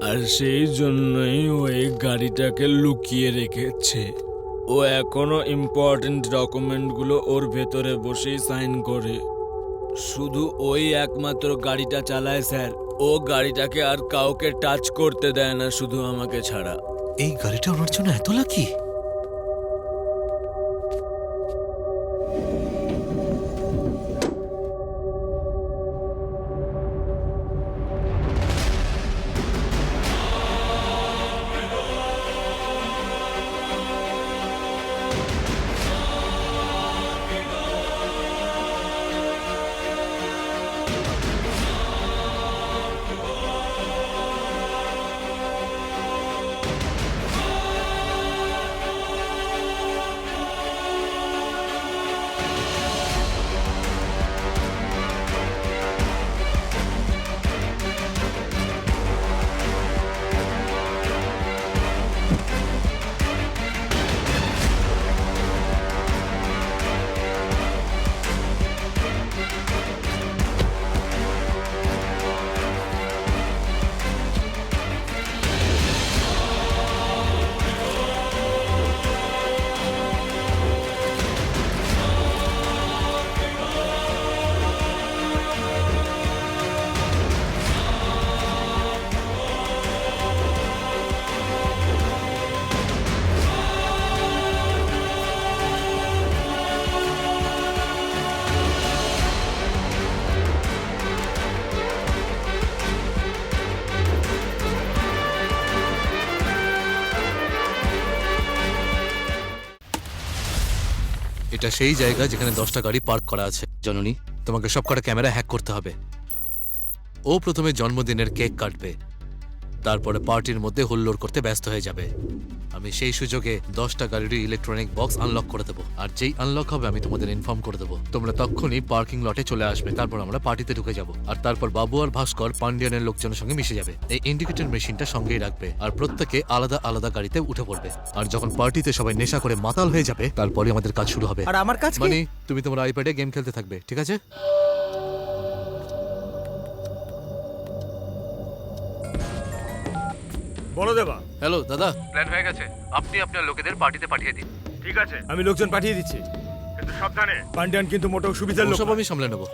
আর সেই জন্যই ও এই গাড়িটাকে লুকিয়ে রেখেছে। ও এখনো ইম্পর্টেন্ট ডকুমেন্টগুলো ওর ভেতরে বসেই সাইন করে। শুধু ওই একমাত্র গাড়িটা চালায় স্যার। ও গাড়িটাকে আর কাউকে টাচ করতে দেয় না, শুধু আমাকে ছাড়া। এই গাড়িটা ওনার জন্য এত লাকি? এটা সেই জায়গা যেখানে 10টা গাড়ি পার্ক করা আছে। জননী, তোমাকে সবকটা ক্যামেরা হ্যাক করতে হবে। ও প্রথমে জন্মদিনের কেক কাটবে, তারপরে পার্টির মধ্যে হুল্লোড় করতে ব্যস্ত হয়ে যাবে। আমি সেই সুযোগে 10টা গাড়ির ইলেকট্রনিক বক্স আনলক করে দেবো, আর যেই আনলক হবে আমি তোমাদের ইনফর্ম করে দেবো। তোমরা তখনই পার্কিং লটে চলে আসবে, তারপর আমরা পার্টিতে ঢুকে যাব। আর তারপর বাবু আর ভাস্কর পান্ডিয়ানের লোকজনের সঙ্গে মিশে যাবে। এই ইন্ডিকেটর মেশিনটা সঙ্গেই রাখবে, আর প্রত্যেকে আলাদা আলাদা গাড়িতে উঠে পড়বে। আর যখন পার্টিতে সবাই নেশা করে মাতাল হয়ে যাবে, তারপরে আমাদের কাজ শুরু হবে। আর আমার কাজ কি? মানে তুমি তোমার আইপ্যাডে গেম খেলতে থাকবে, ঠিক আছে? বলো দেবা। হ্যালো দাদা, প্ল্যান হয়ে গেছে। আপনি আপনার লোকেদের পার্টিতে পাঠিয়ে দিন। ঠিক আছে, আমি লোকজন পাঠিয়ে দিচ্ছি, কিন্তু সাবধানে। পান্ডিয়ান কিন্তু মোটেও সুবিধার লোক সব না। আমি সামলে নেবো।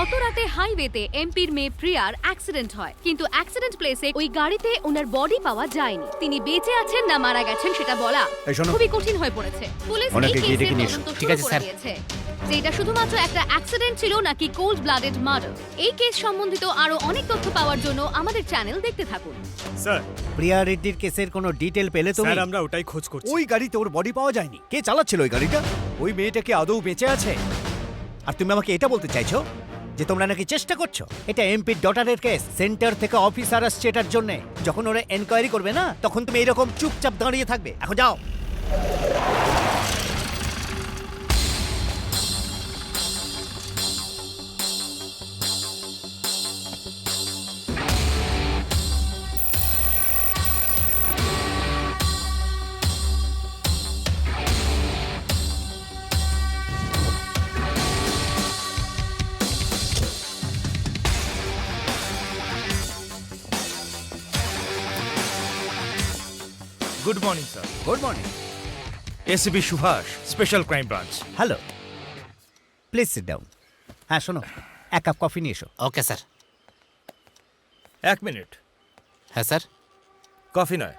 গত রাতে হাইওয়েতে এমপির মেয়ে প্রিয়ার অ্যাক্সিডেন্ট হয়, কিন্তু অ্যাক্সিডেন্ট প্লেসে ওই গাড়িতে ওনার বডি পাওয়া যায়নি। তিনি বেঁচে আছেন না মারা গেছেন সেটা বলা এই শোনো। খুবই কঠিন হয়ে পড়েছে। পুলিশ এই ওনাকে গিয়ে কেসের ডেকে নিয়ে এসো। তদন্ত ঠিক শুরু আছে, করে স্যার। দিয়েছে যে এটা শুধুমাত্র একটা অ্যাক্সিডেন্ট ছিল নাকি কোল্ড ব্লাডেড মার্ডার। এই কেস সম্বন্ধিত আরো অনেক তথ্য পাওয়ার জন্য আমাদের চ্যানেল দেখতে থাকুন। স্যার, প্রিয়া রেড্ডির কেসের কোনো ডিটেল পেলে তুমি? স্যার আমরা ওটাই খোঁজ করছি। ওই গাড়িতে ওর বডি পাওয়া যায়নি। কে চালাচ্ছিল ওই গাড়িটা? ওই মেয়েটা কি আদৌ বেঁচে আছে? আর তুমি আমাকে এটা বলতে চাইছো যে তোমরা নাকি চেষ্টা করছো? এটা এমপির ডটারের কেস, সেন্টার থেকে অফিসার আসছে এটার জন্য। যখন ওরা এনকোয়ারি করবে না, তখন তুমি এরকম চুপচাপ দাঁড়িয়ে থাকবে। এখন যাও। Good morning sir. Good morning. ACP Subhash, special crime branch. Hello, please sit down. হ্যাঁ শোনো, এক কাপ কফি নিয়ে এসো। Okay sir. 1 মিনিট। হ্যাঁ স্যার। কফি নয়,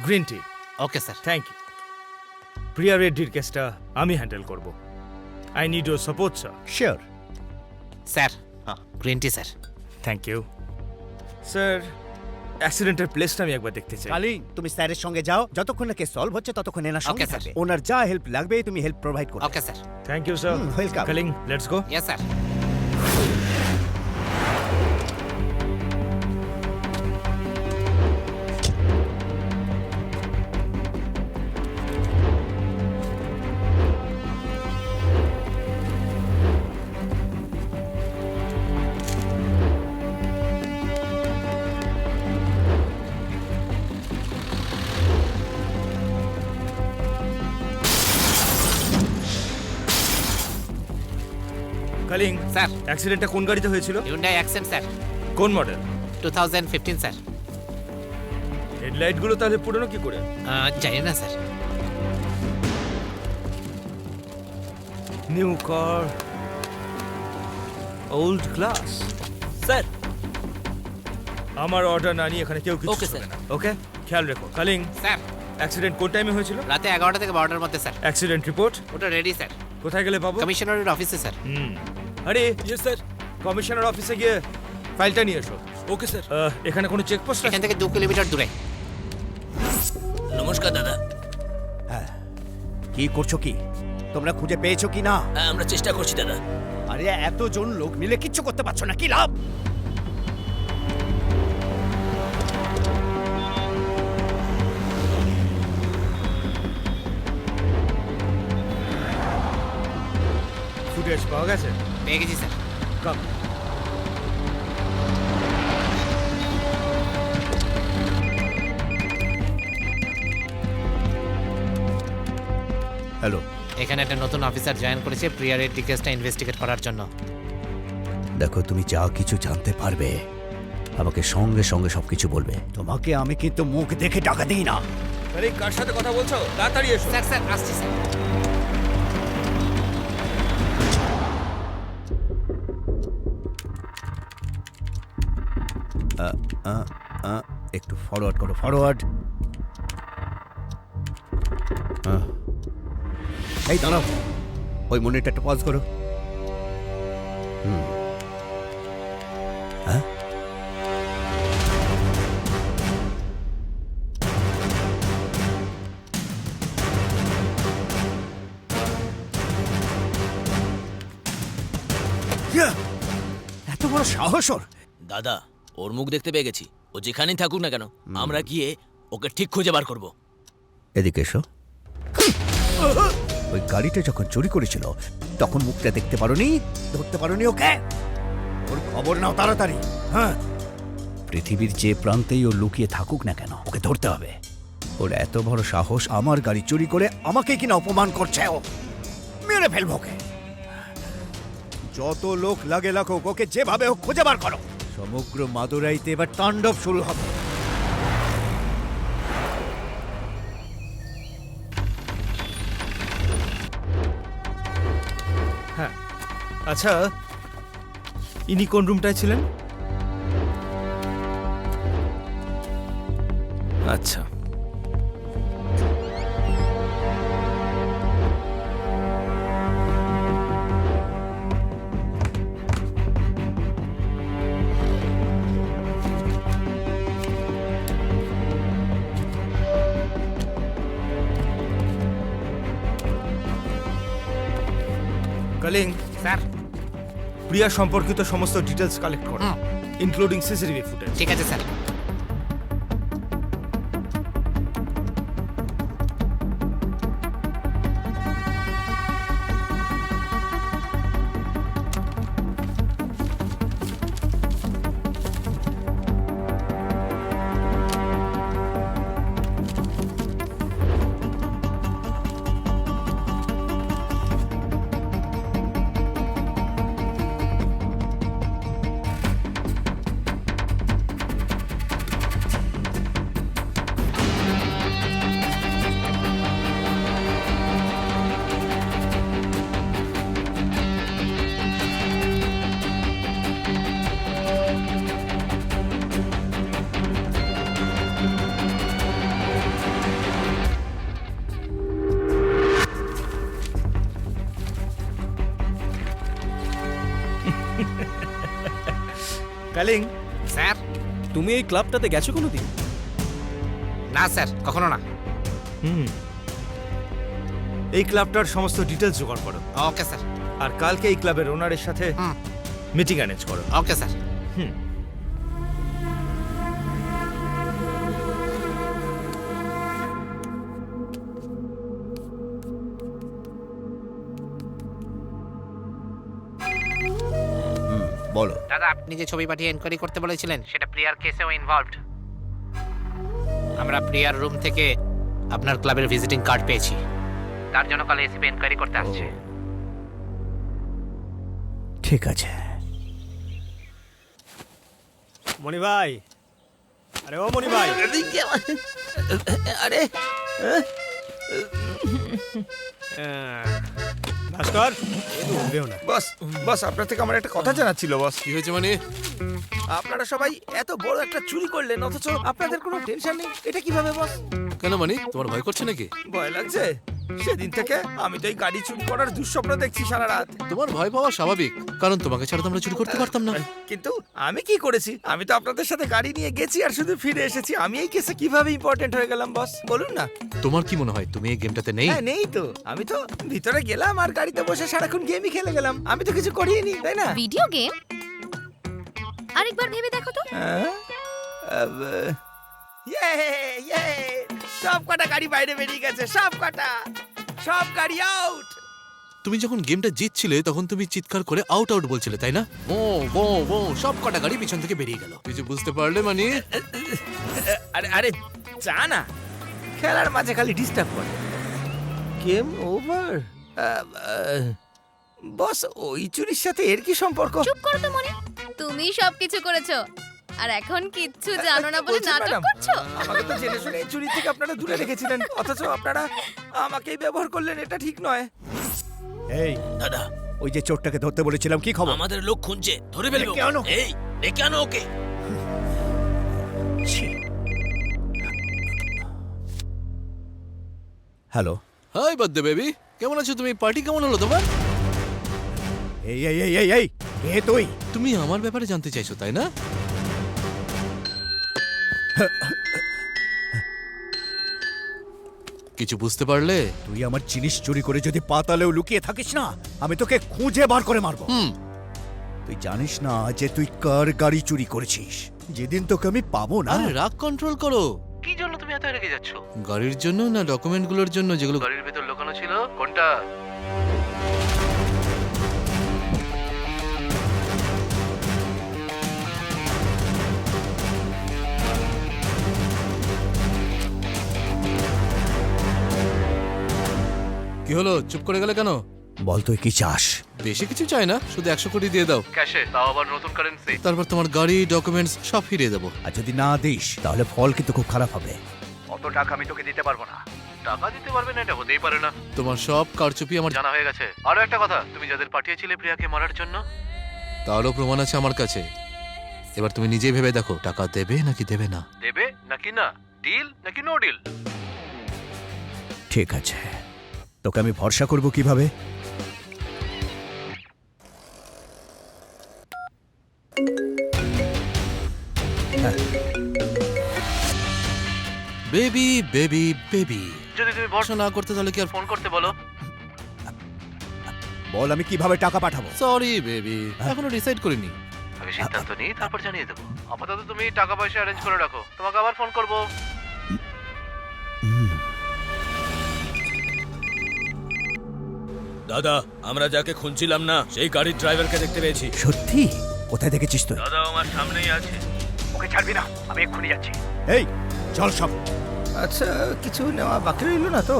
green tea. Okay sir. Thank you. Priya রেড্ডির কেসটা আমি হ্যান্ডেল করব। I need your support sir. Sure. Sir, green tea sir. Thank you sir. অ্যাক্সিডেন্টের প্লেসটা আমি একবার দেখতে চাই। কালিং, তুমি স্যারের সঙ্গে যাও। যতক্ষণ না কেস সলভ হচ্ছে ততক্ষণ এনার সঙ্গে Okay, sir. থাকবে। ওনার যা হেল্প লাগবে তুমি হেল্প প্রোভাইড করো। Okay sir. Thank you sir. welcome. Calling, let's go. Yes sir. Calling sir. অ্যাক্সিডেন্টটা কোন গাড়িতে হয়েছিল? হিউন্ডাই অ্যাকসেন্ট স্যার, কোন মডেল? 2015 স্যার। হেডলাইট গুলো তাহলে পুরনো কি করে? জানি না sir. New car, old class. Sir. আমার অর্ডার না নিয়ে এখানে কেউ কিছু Okay, করবে sir. না। ওকে, খেয়াল রেখো। কালিং, স্যার, অ্যাক্সিডেন্ট কোন টাইমে হয়েছিল? রাতে 11টা থেকে 12টার মধ্যে স্যার। অ্যাক্সিডেন্ট রিপোর্ট ওটা রেডি স্যার। কোথায় গেলে পাবো? কমিশনারের অফিসে স্যার। আরে ইয়েস স্যার। কমিশনার অফিসে গিয়ে ফাইলটা নিয়ে এসো। Okay sir. এখানে কোনো চেকপোস্ট এখান থেকে 2 কিলোমিটার দূরে। নমস্কার দাদা। কি করছো কি? তোমরা খুঁজে পেয়েছো কি না? হ্যাঁ, আমরা চেষ্টা করছি দাদা। আরে এতজন লোক মিলে কিচ্ছু করতে পারছো না, কি লাভ? ফুটেজ পাওয়া গেছে? পেয়ে গেছি স্যার। কাম। হ্যালো, এখানে একটা নতুন অফিসার জয়েন করেছে প্রিয়ারের কেসটা ইনভেস্টিগেট করার জন্য। দেখো তুমি যা কিছু জানতে পারবে আমাকে সঙ্গে সঙ্গে সবকিছু বলবে। তোমাকে আমি কিন্তু মুখ দেখে টাকা দিই না। আরে কার সাথে কথা বলছো? তাড়াতাড়ি এসো। স্যার স্যার আসছি স্যার। একটু ফরওয়ার্ড করো, ফরওয়ার্ড। এই দাঁড়াও, ওই মনিটরটা পজ করো। হ্যাঁ, এত বড় সাহস ওর! দাদা, ওর মুখ দেখতে পেয়ে গেছি। ও যেখানেই থাকুক না কেন, আমরা গিয়ে ওকে ঠিক খুঁজে বার করব। এদিকে এসো। ওই গাড়িটা যখন চুরি করেছিল তখন মুখটা দেখতে পারোনি, ধরতে পারোনি ওকে? ওর খবর নাও তাড়াতাড়ি। হ্যাঁ, পৃথিবীর যে প্রান্তেই ও লুকিয়ে থাকুক না কেন ওকে ধরতে হবে। ওর এত বড় সাহস, আমার গাড়ি চুরি করে আমাকে কিনা অপমান করছে ও। মেরে ফেলবো ওকে। যত লোক লাগে লাগুক, ওকে যেভাবে হোক খুঁজে বার করো। সমগ্র মাদুরাইতে এবার তাণ্ডব শুরু হবে। হ্যাঁ, আচ্ছা, ইনি কোন রুমটায় ছিলেন? আচ্ছা, কলিং স্যার প্রিয়া সম্পর্কিত সমস্ত ডিটেলস কালেক্ট করো, ইনক্লুডিং সিসিটিভি ফুটেজ। ঠিক আছে স্যার। কালিং, স্যার তুমি এই ক্লাবটাতে গেছো কোনোদিন? না স্যার, কখনো না। এই ক্লাবটার সমস্ত ডিটেলস জোগাড় করো, ওকে স্যার। আর কালকে এই ক্লাবের ওনারের সাথে মিটিং অ্যারেঞ্জ করো। Okay sir. বলো। দাদা, আপনি যে ছবি পাঠিয়ে এনকোয়ারি করতে বলেছিলেন সেটা প্রিয়ার কেসেও ইনভলভড। আমরা প্রিয়ার রুম থেকে আপনার ক্লাবের ভিজিটিং কার্ড পেয়েছি। তার জন্য কাল এসিপি এনকোয়ারি করতে আসছে। ঠিক আছে। মণি ভাই, আরে ও মণি ভাই, আরে ভাস্কর এ উঠবেও না। বস, বস, আপনার থেকে আমার একটা কথা জানার ছিল বস। কি হয়েছে মানে? আপনারা সবাই এত বড় একটা চুরি করলেন অথচ আপনাদের কোনো টেনশন নেই, এটা কিভাবে বস? কেন মানি তোমার ভয় করছে নাকি? ভয় লাগছে? সেদিন থেকে আমি তো এই গাড়ি চুরি করার দুঃস্বপ্ন দেখছি সারা রাত। তোমার ভয় পাওয়া স্বাভাবিক, কারণ তোমাকে ছাড়া তো আমরা চুরি করতে পারতাম না। কিন্তু আমি কি করেছি? আমি তো আপনাদের সাথে গাড়ি নিয়ে গেছি আর শুধু ফিরে এসেছি। আমি এই কেসে কিভাবে ইম্পর্টেন্ট হয়ে গেলাম বস, বলুন না? তোমার কি মনে হয় তুমি এই গেমটাতে নেই? হ্যাঁ, নেই তো। আমি তো ভিতরে গেলাম আর গাড়িতে বসে সারাক্ষণ গেমই খেলে গেলাম। আমি তো কিছু করিনি, তাই না? Video game? আরেকবার ভেবে দেখো তো। হ্যাঁ? ইয়ে, ইয়ে, সব কটা গাড়ি বাইরে বেরিয়ে গেছে, সব কটা, সব গাড়ি আউট। তুমি যখন গেমটা জিতছিলে তখন তুমি চিৎকার করে আউট আউট বলছিলে, তাই না? ও ও ও, সব কটা গাড়ি পিছন থেকে বেরিয়ে গেল। কিছু বুঝতে পারলে মানে? আরে আরে চা না, খেলার মাঝে খালি ডিস্টার্ব করে। Game over. বস, ওই চুরির সাথে এর কি সম্পর্ক? চুপ করো তো মনি, তুমি সবকিছু করেছো আর এখন কিচ্ছু জানো না বলে বলছেন নাটক ম্যাডাম? করছো। আমাকে তো জেনে শুনে এই চুরি থেকে আপনারা দূরে রেখেছিলেন, অথচ আপনারা আমাকেই ব্যবহার করলেন। এটা ঠিক নয়। এই দাদা, ওই যে চোরটাকে ধরতে বলেছিলাম, কি খবর? আমাদের লোক খুঁজছে, ধরে ফেলবো। ডেকে আনো। এই ডেকে আনো ওকে। হ্যালো। হাই বাদ্দে বেবি, কেমন আছো তুমি? পার্টি কেমন হলো তোমার? এই এই এই এই এই কে তুই? তুমি আমার ব্যাপারে জানতে চাইছো, তাই না? কিছু বুঝতে পারলে? তুই আমার জিনিস চুরি করে যদি পাতালেও লুকিয়ে থাকিস না, আমি তোকে খুঁজে বার করে মারবো। তুই জানিস না যে তুই কার গাড়ি চুরি করেছিস? যেদিন তোকে আমি পাবো না। আরে রাগ কন্ট্রোল করো। কি জন্য তুমি এত রেগে যাচ্ছ? গাড়ির জন্য না ডকুমেন্টগুলোর জন্য যেগুলো গাড়ির ভেতর লুকানো ছিল? কোনটা? কি হলো, চুপ করে গেলে কেন? বল তুই কি চাস? বেশি কিছু চাই না, শুধু 100 কোটি দিয়ে দাও ক্যাশে, তাও আবার নতুন কারেন্সি। তারপর তোমার গাড়ি, ডকুমেন্টস সব ফিরিয়ে দেবো। আর যদি না দিস তাহলে ফল কিন্তু খুব খারাপ হবে। অত টাকা আমি তোকে দিতে পারবো না। টাকা দিতে পারবে না, এটা হতেই পারে না। তোমার সব কারচুপি আমার জানা হয়ে গেছে। আরো একটা কথা, তুমি যাদের পাঠিয়েছিলে প্রিয়াকে মারার জন্য, তারও প্রমাণ আছে আমার কাছে। এবার তুমি নিজেই ভেবে দেখো, টাকা দেবে নাকি দেবে না? দেবে নাকি না? ডিল নাকি নো ডিল? ঠিক আছে, তোকে আমি ভরসা করব কিভাবে? বেবি বেবি বেবি, যদি তুমি ভরসা না করতে তাহলে কি আর ফোন করতে বলো? বল আমি কিভাবে টাকা পাঠাবো? সরি বেবি, এখনো ডিসাইড করিনি। আগে সিদ্ধান্ত নিই, তারপর জানিয়ে দেবো। আপাতত তুমি টাকা পয়সা অ্যারেঞ্জ করে রাখো, তোমাকে আবার ফোন করবো। দাদা, আমরা যাকে খুঁজছিলাম না, সেই গাড়ির ড্রাইভারকে দেখতে পেয়েছি। সত্যি? কোথায় দেখেছিস তুই? দাদা, আমার সামনেই আছে। ওকে ছাড়বি না, আমি এক্ষুনি যাচ্ছি। এই চল সব। আচ্ছা, কিছু নেওয়া বাকি রইল না তো?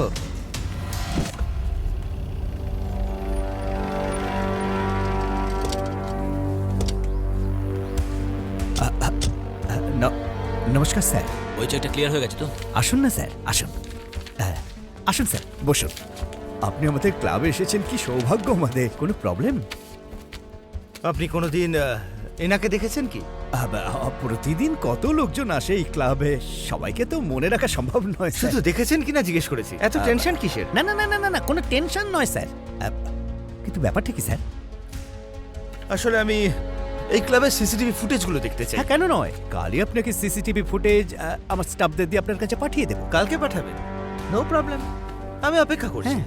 নমস্কার স্যার। ওই চেকটা ক্লিয়ার হয়ে গেছে তো? আসুন না স্যার, আসুন। আসুন স্যার, বসুন। আপনি আমাদের ক্লাবে এসেছেন, কি সৌভাগ্য আমাদের। কোনো প্রবলেম? আপনি কোনোদিন এনাকে দেখেছেন কি? প্রতিদিন কত লোকজন আসে এই ক্লাবে, সবাইকে তো মনে রাখা সম্ভব নয়। শুধু দেখেছেন কিনা জিজ্ঞেস করেছি। এত টেনশন কিসের? না না না না না না, কোনো টেনশন নয় স্যার। কিন্তু ব্যাপারটা কি স্যার? আসলে আমি এই ক্লাবের সিসিটিভি ফুটেজগুলো দেখতে চাই। হ্যাঁ, কেন নয়? কালই আপনাকে সিসিটিভি ফুটেজ আমার স্টাফদের দিয়ে আপনার কাছে পাঠিয়ে দেবো। কালকে পাঠাবেন? নো প্রবলেম, আমি অপেক্ষা করছি। হ্যাঁ।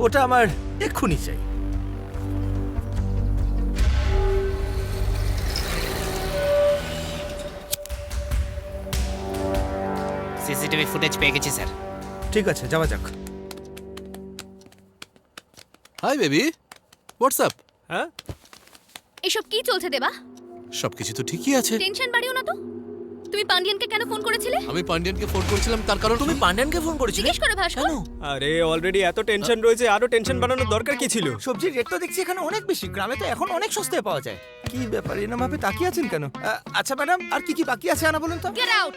ওটা আমার এক্ষুনি চাই। সিসিটিভি ফুটেজ পেয়ে গেছি স্যার। ঠিক আছে, যাওয়া যাক। Hi baby, WhatsApp? হ্যাঁ, এসব কি চলছে দেবা? সবকিছু তো ঠিকই আছে। টেনশন বাড়িও না তো। তুমি পান্ডিয়ানকে কেন ফোন করেছিলে? আমি পান্ডিয়ানকে ফোন করেছিলাম তার কারণ তুমি পান্ডিয়ানকে ফোন করেছিলে? জিজ্ঞেস করে ভাস্কর। আরে অলরেডি এত টেনশন রয়েছে, আরো টেনশন বানানোর দরকার কি ছিল? সবজির রেট তো দেখছি এখানে অনেক বেশি। গ্রামে তো এখন অনেক সস্তায় পাওয়া যায়। কি ব্যাপার, এরকম ভাবে তাকিয়ে আছেন কেন? আচ্ছা ম্যাডাম, আর কি কি বাকি আছে আনা বলুন তো। Get out.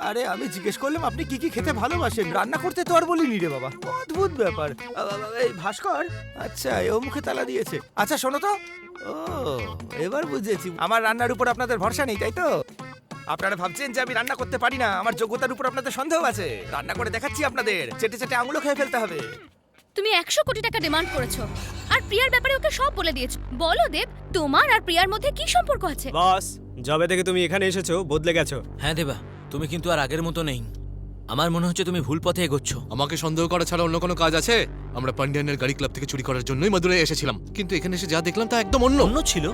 আরে আমি জিজ্ঞেস করলাম আপনি কি কি খেতে ভালোবাসেন, রান্না করতে তো আর বলিনি রে বাবা। অদ্ভুত ব্যাপার। এই ভাস্কর, আচ্ছা ও মুখে তালা দিয়েছে। আচ্ছা শোনো তো, ও এবার বুঝেছি, আমার রান্নার উপর আপনাদের ভরসা নেই, তাই তো? আপনারা ভাবছেন যে আমি রান্না করতে পারি না, আমার যোগ্যতার উপর আপনাদের সন্দেহ আছে। রান্না করে দেখাচ্ছি আপনাদের, চেটে চেটে আঙুলও খেয়ে ফেলতে হবে। তুমি 100 কোটি টাকা ডিমান্ড করেছো আর প্রিয়ার ব্যাপারে ওকে সব বলে দিয়েছো। বলো দেব, তোমার আর প্রিয়ার মধ্যে কি সম্পর্ক আছে? বস, যবে থেকে তুমি এখানে এসেছো বদলে গেছো। হ্যাঁ দেবা, তুমি কিন্তু আর আগের মতো নেই। আমার মনে হচ্ছে তুমি ভুল পথে এগোচ্ছ। আমাকে সন্দেহ করা ছাড়া অন্য কোনো কাজ আছে? আমরা পান্ডিয়ানের গাড়ি ক্লাব থেকে চুরি করার জন্যই মাদুরাই এসেছিলাম, কিন্তু এখানে এসে যা দেখলাম তা একদম অন্য। অন্য ছিল?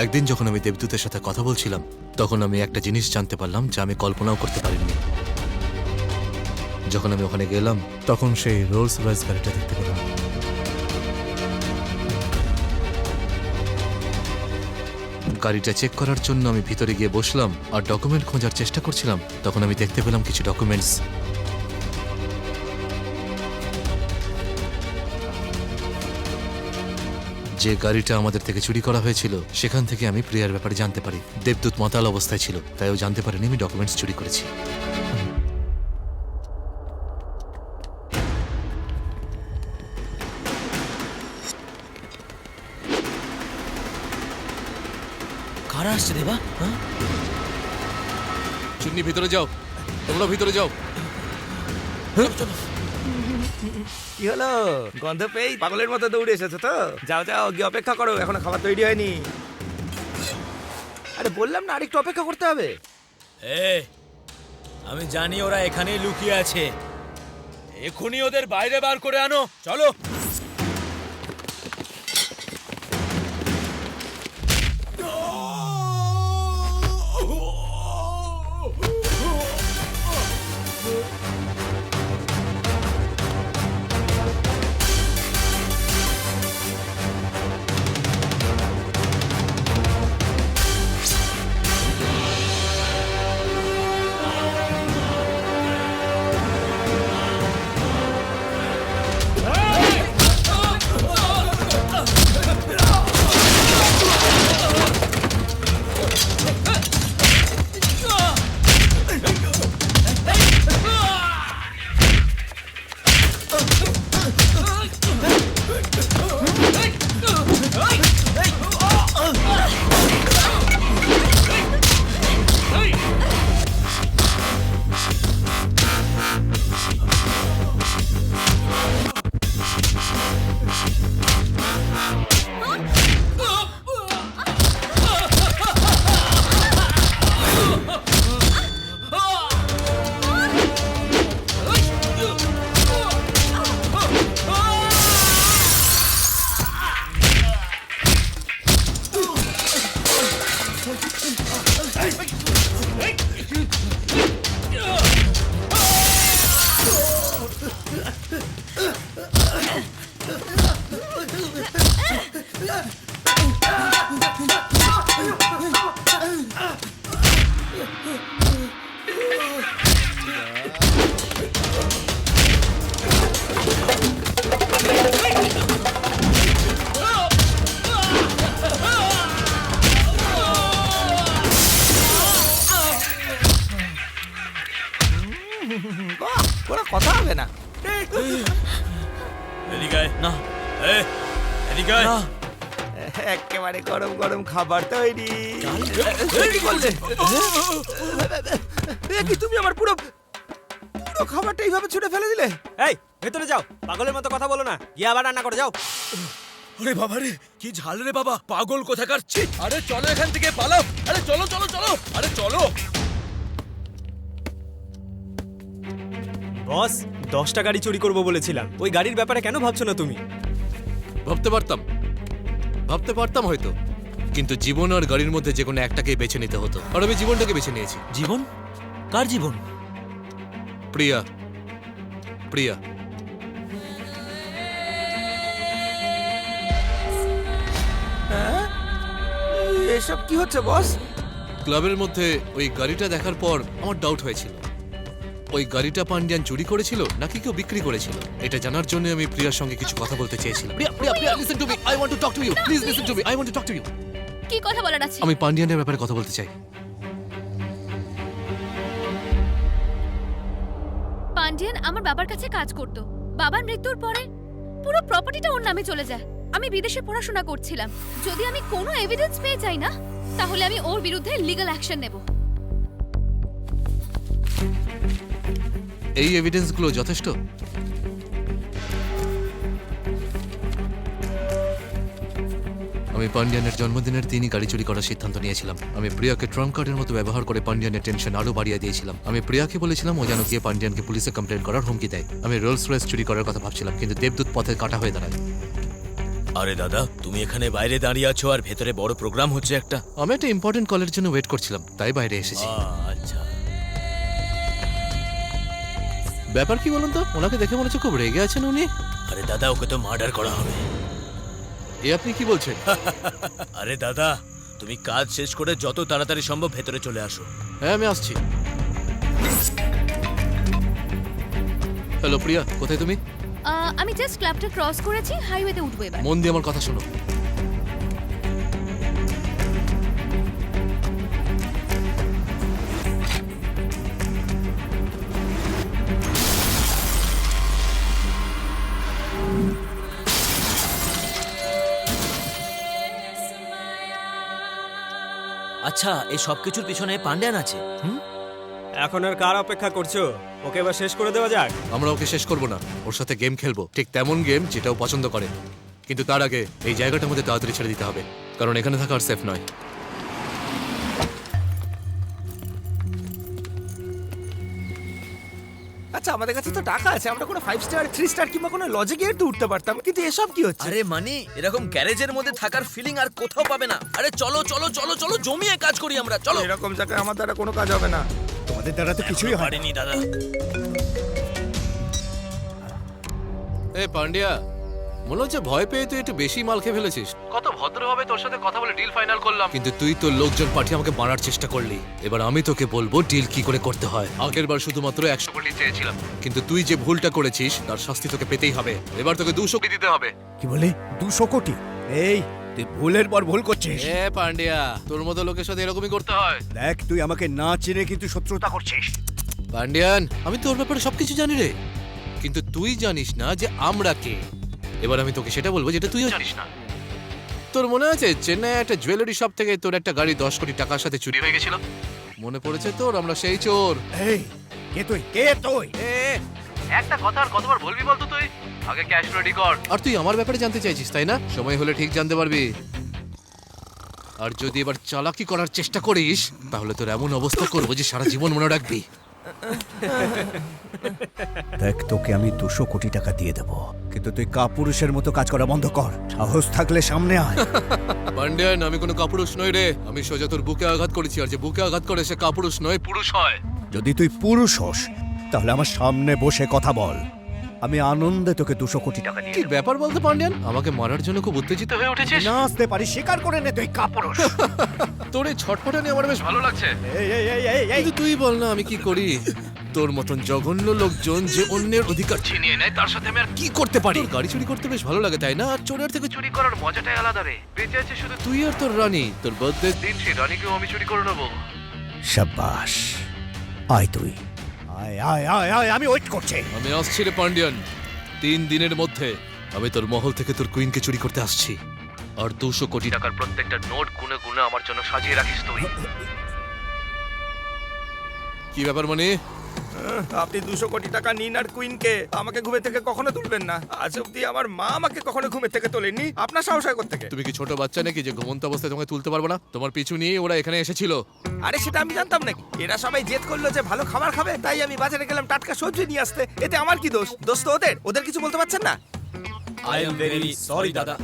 একদিন যখন আমি দেবদূতের সাথে কথা বলছিলাম, তখন আমি একটা জিনিস জানতে পারলাম যা আমি কল্পনাও করতে পারিনি। যখন আমি ওখানে গেলাম, তখন সেই রোলস রয়েস গাড়িটা দেখতে পেলাম। গাড়িটা চেক করার জন্য আমি ভিতরে গিয়ে বসলাম আর ডকুমেন্ট খোঁজার চেষ্টা করছিলাম। তখন আমি দেখতে পেলাম কিছু ডকুমেন্টস। যে গাড়িটা আমাদের থেকে চুরি করা হয়েছিল, সেখান থেকে আমি প্রিয়ার ব্যাপারে জানতে পারি। দেবদূত মাতাল অবস্থায় ছিল, তাই ও জানতে পারেনি আমি ডকুমেন্টস চুরি করেছি। কারা আসছে দেবা? হ্যাঁ, চুন্নি ভিতরে যাও, তোমরা ভিতরে যাও। কি হলো, গন্ধ পেয়ে পাগলের মতো দৌড়ে এসেছো তো? যাও যাও, গিয়ে অপেক্ষা করো, এখনো খাবার তৈরি হয়নি। আরে বললাম না, আরেকটু অপেক্ষা করতে হবে। আমি জানি ওরা এখানেই লুকিয়ে আছে। এখনই ওদের বাইরে বার করে আনো, চলো। কোনো কথা হবে না। এদিকে আয়। না, এদিকে আয়। একেবারে গরম গরম খাবার তৈরি। কি বললে? কি তুমি আমার পুরো পুরো খাবারটা এইভাবে ছুঁড়ে ফেলে দিলে? এই, ভেতরে যাও, পাগলের মতো কথা বলো না, গিয়ে আবার রান্না করে যাও। আরে বাবা রে, কি ঝাল রে বাবা, পাগল কোথাকার! ছি! আরে চলো এখান থেকে পালাও। আরে চলো চলো চলো, আরে চলো। বস, 10টা গাড়ি চুরি করবো বলেছিলাম, ওই গাড়ির ব্যাপারে কেন ভাবছো না তুমি? ভাবতে পারতাম হয়তো, কিন্তু জীবন আর গাড়ির মধ্যে যে কোনো একটাকেই বেছে নিতে হতো, আর আমি জীবনটাকে বেছে নিয়েছি। জীবন? কার জীবন? প্রিয়া, প্রিয়া। এসব কি হচ্ছে বস? ক্লাবের মধ্যে ওই গাড়িটা দেখার পর আমার ডাউট হয়েছিল, ওই গাড়িটা পান্ডিয়ান চুরি করেছিল নাকি কেউ বিক্রি করেছিল। এটা জানার জন্য আমি প্রিয়ার সঙ্গে কিছু কথা বলতে চেয়েছিলাম। Priya, listen to me, I want to talk to you. Please listen to me, I want to talk to you. কি কথা বলার আছে? আমি পান্ডিয়ানের ব্যাপারে কথা বলতে চাই। পান্ডিয়ান আমার বাবার কাছে কাজ করত। বাবার মৃত্যুর পরে পুরো প্রপার্টিটা ওর নামে চলে যায়। আমি বিদেশে পড়াশোনা করছিলাম। যদি আমি কোনো এভিডেন্স পেয়ে যাই না, তাহলে আমি ওর বিরুদ্ধে লিগ্যাল অ্যাকশন নেব। এই এভিডেন্সগুলো যথেষ্ট? আমি পান্ডিয়ানের জন্মদিনের দিনই গাড়ি চুরি করার সিদ্ধান্ত নিয়েছিলাম। আমি প্রিয়াকে ট্রাম্প কার্ডের মতো ব্যবহার করে পান্ডিয়ানের টেনশন আরো বাড়িয়ে দিয়েছিলাম। আমি প্রিয়াকে বলেছিলাম ও যেন গিয়ে পান্ডিয়ানকে পুলিশে কমপ্লেন করার হুমকি দেয়। আমি রোলস রয়েস চুরি করার কথা ভাবছিলাম, কিন্তু দেবদূত পথে কাটা হয়ে দাঁড়ায়। আরে দাদা, তুমি এখানে বাইরে দাঁড়িয়ে আছো আর ভেতরে বড় প্রোগ্রাম হচ্ছে একটা। আমি একটা ইম্পর্টেন্ট কলের জন্য ওয়েট করছিলাম, তাই বাইরে এসেছি। আচ্ছা, ব্যাপার কি বলুন তো? ওনাকে দেখে মনে হচ্ছে খুব রেগে আছেন উনি। আরে দাদা, ওকে তো মার্ডার করা হবে। এ আপনি কি বলছেন? আরে দাদা, তুমি কাজ শেষ করে যত তাড়াতাড়ি সম্ভব ভেতরে চলে আসো। হ্যাঁ, আমি আসছি। হ্যালো প্রিয়া, কোথায় তুমি? আমি জাস্ট ক্লাবটা ক্রস করেছি, হাইওয়েতে উঠবো এবার। মন দিয়ে আমার কথা শোনো। আচ্ছা, এই সবকিছুর পিছনে পান্ডিয়ান আছে? এখন আর কার অপেক্ষা করছো? ওকে এবার শেষ করে দেওয়া যাক। আমরা ওকে শেষ করব না, ওর সাথে গেম খেলবো, ঠিক তেমন গেম যেটা ও পছন্দ করে। কিন্তু তার আগে এই জায়গাটা আমাদের তাড়াতাড়ি ছেড়ে দিতে হবে, কারণ এখানে থাকা আর সেফ নয়। আচ্ছা, আমাদের কাছে তো টাকা আছে, আমরা কোনো 5 স্টার 3 স্টার কিংবা কোনো লজে গিয়ে একটু উঠতে পারতাম, কিন্তু এসব কি হচ্ছে? আরে মানি, এরকম গ্যারেজের মধ্যে থাকার ফিলিং আর কোথাও পাবে না। আরে চলো চলো চলো চলো, জমিয়ে কাজ করি আমরা, চলো। এরকম জায়গায় আমার দ্বারা কোনো কাজ হবে না। তোমাদের দ্বারা তো কিছুই হয় না। পারিনি দাদা। এ পান্ডিয়া, মনে হচ্ছে ভয় পেয়ে তুই একটু বেশি মাল খেয়ে ফেলেছিস। কত ভদ্রভাবে তোর সাথে কথা বলে ডিল ফাইনাল করলাম, কিন্তু তুই তোর লোকজন পাঠিয়ে আমাকে মারার চেষ্টা করলি। এবার আমি তোকে বলবো ডিল কি করে করতে হয়। আগের বার শুধুমাত্র 100 কোটি চেয়েছিলাম, কিন্তু তুই যে ভুলটা করেছিস তার শাস্তি তোকে পেতেই হবে। এবার তোকে 200 কোটি দিতে হবে। কি বলে 200 কোটি? এই তুই ভুলের পর ভুল করছিস। এ পান্ডিয়া, তোর মতো লোকের সাথে এরকমই করতে হয়। দেখ, তুই আমাকে না চিনে কিন্তু শত্রুতা করছিস। পান্ডিয়ান, আমি তোর ব্যাপারে সবকিছু জানি রে, কিন্তু তুই জানিস না যে আমরা কে। এবার আমি তোকে সেটা বলবো যেটা তুইও জানিস না। তোর মনে আছে চেন্নাই একটা জুয়েলারি শপ থেকে তোর একটা গাড়ি 10 কোটি টাকার সাথে চুরি হয়ে গেছিল? মনে পড়েছে তোর? আমরা সেই চোর। এই কে তুই? কে তুই? একটা কথা আর কতবার বলবি বলতো তুই? আগে ক্যাশ রেডি কর। আর তুই আমার ব্যাপারে জানতে চাইছিস, তাই না? সময় হলে ঠিক জানতে পারবি। আর যদি এবার চালাকি করার চেষ্টা করিস, তাহলে তোর এমন অবস্থা করবো যে সারা জীবন মনে রাখবি। দেখ, তোকে আমি 200 কোটি টাকা দিয়ে দেবো, কিন্তু তুই কাপুরুষের মতো কাজ করা বন্ধ কর। সাহস থাকলে সামনে আয়। পান্ডিয়ান, আমি কোনো কাপুরুষ নই রে। আমি সোজা তোর বুকে আঘাত করেছি, আর যে বুকে আঘাত করে সে কাপুরুষ নয়, পুরুষ হয়। যদি তুই পুরুষ হোস, তাহলে আমার সামনে বসে কথা বল। আমি আনন্দে তোকে 200 কোটি টাকা দিয়ে কি ব্যাপার বলতে পান্ডিয়ান? আমাকে মারার জন্য খুব উত্তেজিত হয়ে উঠেছিস? না আসতে পারি, স্বীকার করে নে তুই কাপুরুষ। তোর এই ছটফটানি আমার বেশ ভালো লাগছে। এই এই এই এই এই কিন্তু তুই বল না, আমি কি করি? তোর মতন জঘন্য লোকজন যে অন্যের অধিকার ছিনিয়ে নেয়, তার সাথে আমি আর কি করতে পারি? গাড়ি চুরি করতে বেশ ভালো লাগে, তাই না? আর চোরের থেকে চুরি করার মজাটাই আলাদা রে। বেঁচে আছে শুধু তুই আর তোর রানী। তোর বার্থডে দিন সেই রানীকেও আমি চুরি করে নেবো। শাবাশ, আয় তুই, আয় আয় আয় আয়, আমি ওয়েট করছি। আমি আসছি রে পান্ডিয়ান। 3 দিনের মধ্যে আমি তোর মহল থেকে তোর কুইনকে চুরি করতে আসছি। আর 200 কোটি টাকার প্রত্যেকটা নোট গুনে গুনে আমার জন্য সাজিয়ে রাখিস তুই। কি ব্যাপার মানে? আপনি 200 কোটি টাকা নিন আর কুইনকে আমাকে ঘুমে থেকে কখনো তুলবেন না। আজ অব্দি আমার মা আমাকে কখনো ঘুমে থেকে তোলেননি। আপনার সাহস হয় কোত্থেকে? তুমি কি ছোট বাচ্চা নাকি যে ঘুমন্ত অবস্থায় তোমাকে তুলতে পারবো না? তোমার পিছু নিয়ে ওরা এখানে এসেছিল। আরে সেটা আমি জানতাম নাকি? এরা সবাই জেদ করলো যে ভালো খাবার খাবে, তাই আমি বাজারে গেলাম টাটকা সবজি নিয়ে আসতে। এতে আমার কি দোষ? দোষ তো ওদের। ওদের কিছু বলতে পারছেন না? আই এম ভেরি সরি দাদা।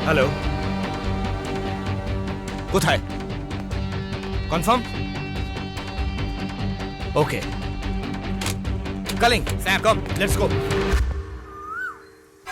হ্যালো, কোথায়? Confirm? Okay, calling, sir, come, let's go.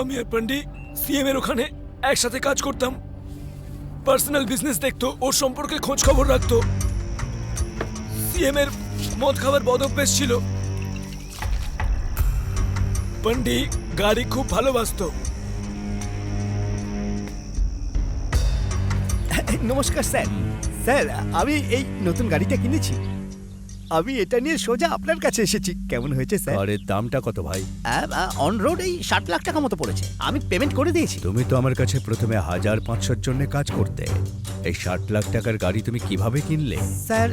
আমি আর পান্ডি সিএম এর ওখানে একসাথে কাজ করতাম। পার্সোনাল বিজনেস দেখতো, ওর সম্পর্কে খোঁজ খবর রাখতো। সিএম এর মদ খাবার বদ অভ্যেস ছিল। পান্ডি গাড়ি খুব ভালোবাসতো। নমস্কার স্যার। স্যার, আমি এই নতুন গাড়িটা কিনেছি। আমি এটা নিয়ে সোজা আপনার কাছে এসেছি। কেমন হয়েছে স্যার? গাড়ির দামটা কত ভাই? অন রোড এই 60 লাখ টাকা মতো পড়েছে। আমি পেমেন্ট করে দিয়েছি। তুমি তো আমার কাছে প্রথমে 1500-র জন্য কাজ করতে, এই 60 লাখ টাকার গাড়ি তুমি কিভাবে কিনলে? স্যার,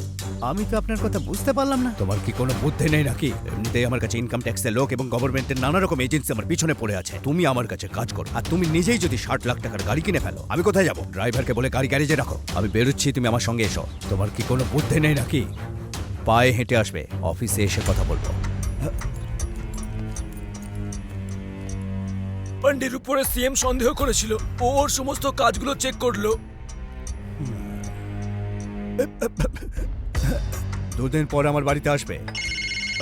আমি তো আপনার কথা বুঝতে পারলাম না। তোমার কি কোনো বুদ্ধি নেই নাকি? এমনিতেই আমার কাছে ইনকাম ট্যাক্সের লোক এবং গভর্নমেন্টের নানা রকম এজেন্সি আমার পিছনে পড়ে আছে। তুমি আমার কাছে কাজ করো, আর তুমি নিজেই যদি 60 লাখ টাকার গাড়ি কিনে ফেলো, আমি কোথায় যাব? ড্রাইভারকে বলে গাড়ি গ্যারেজে রাখো, আমি বেরোচ্ছি, তুমি আমার সঙ্গে এসো। তোমার কি কোনো বুদ্ধি নেই নাকি? পায়ে হেঁটে আসবে, অফিসে এসে কথা বলবো। পান্ডির উপরে সিএম সন্দেহ করেছিল, ও ওর সমস্ত কাজগুলো চেক করলো। 2 দিন পর আমার বাড়িতে আসবে।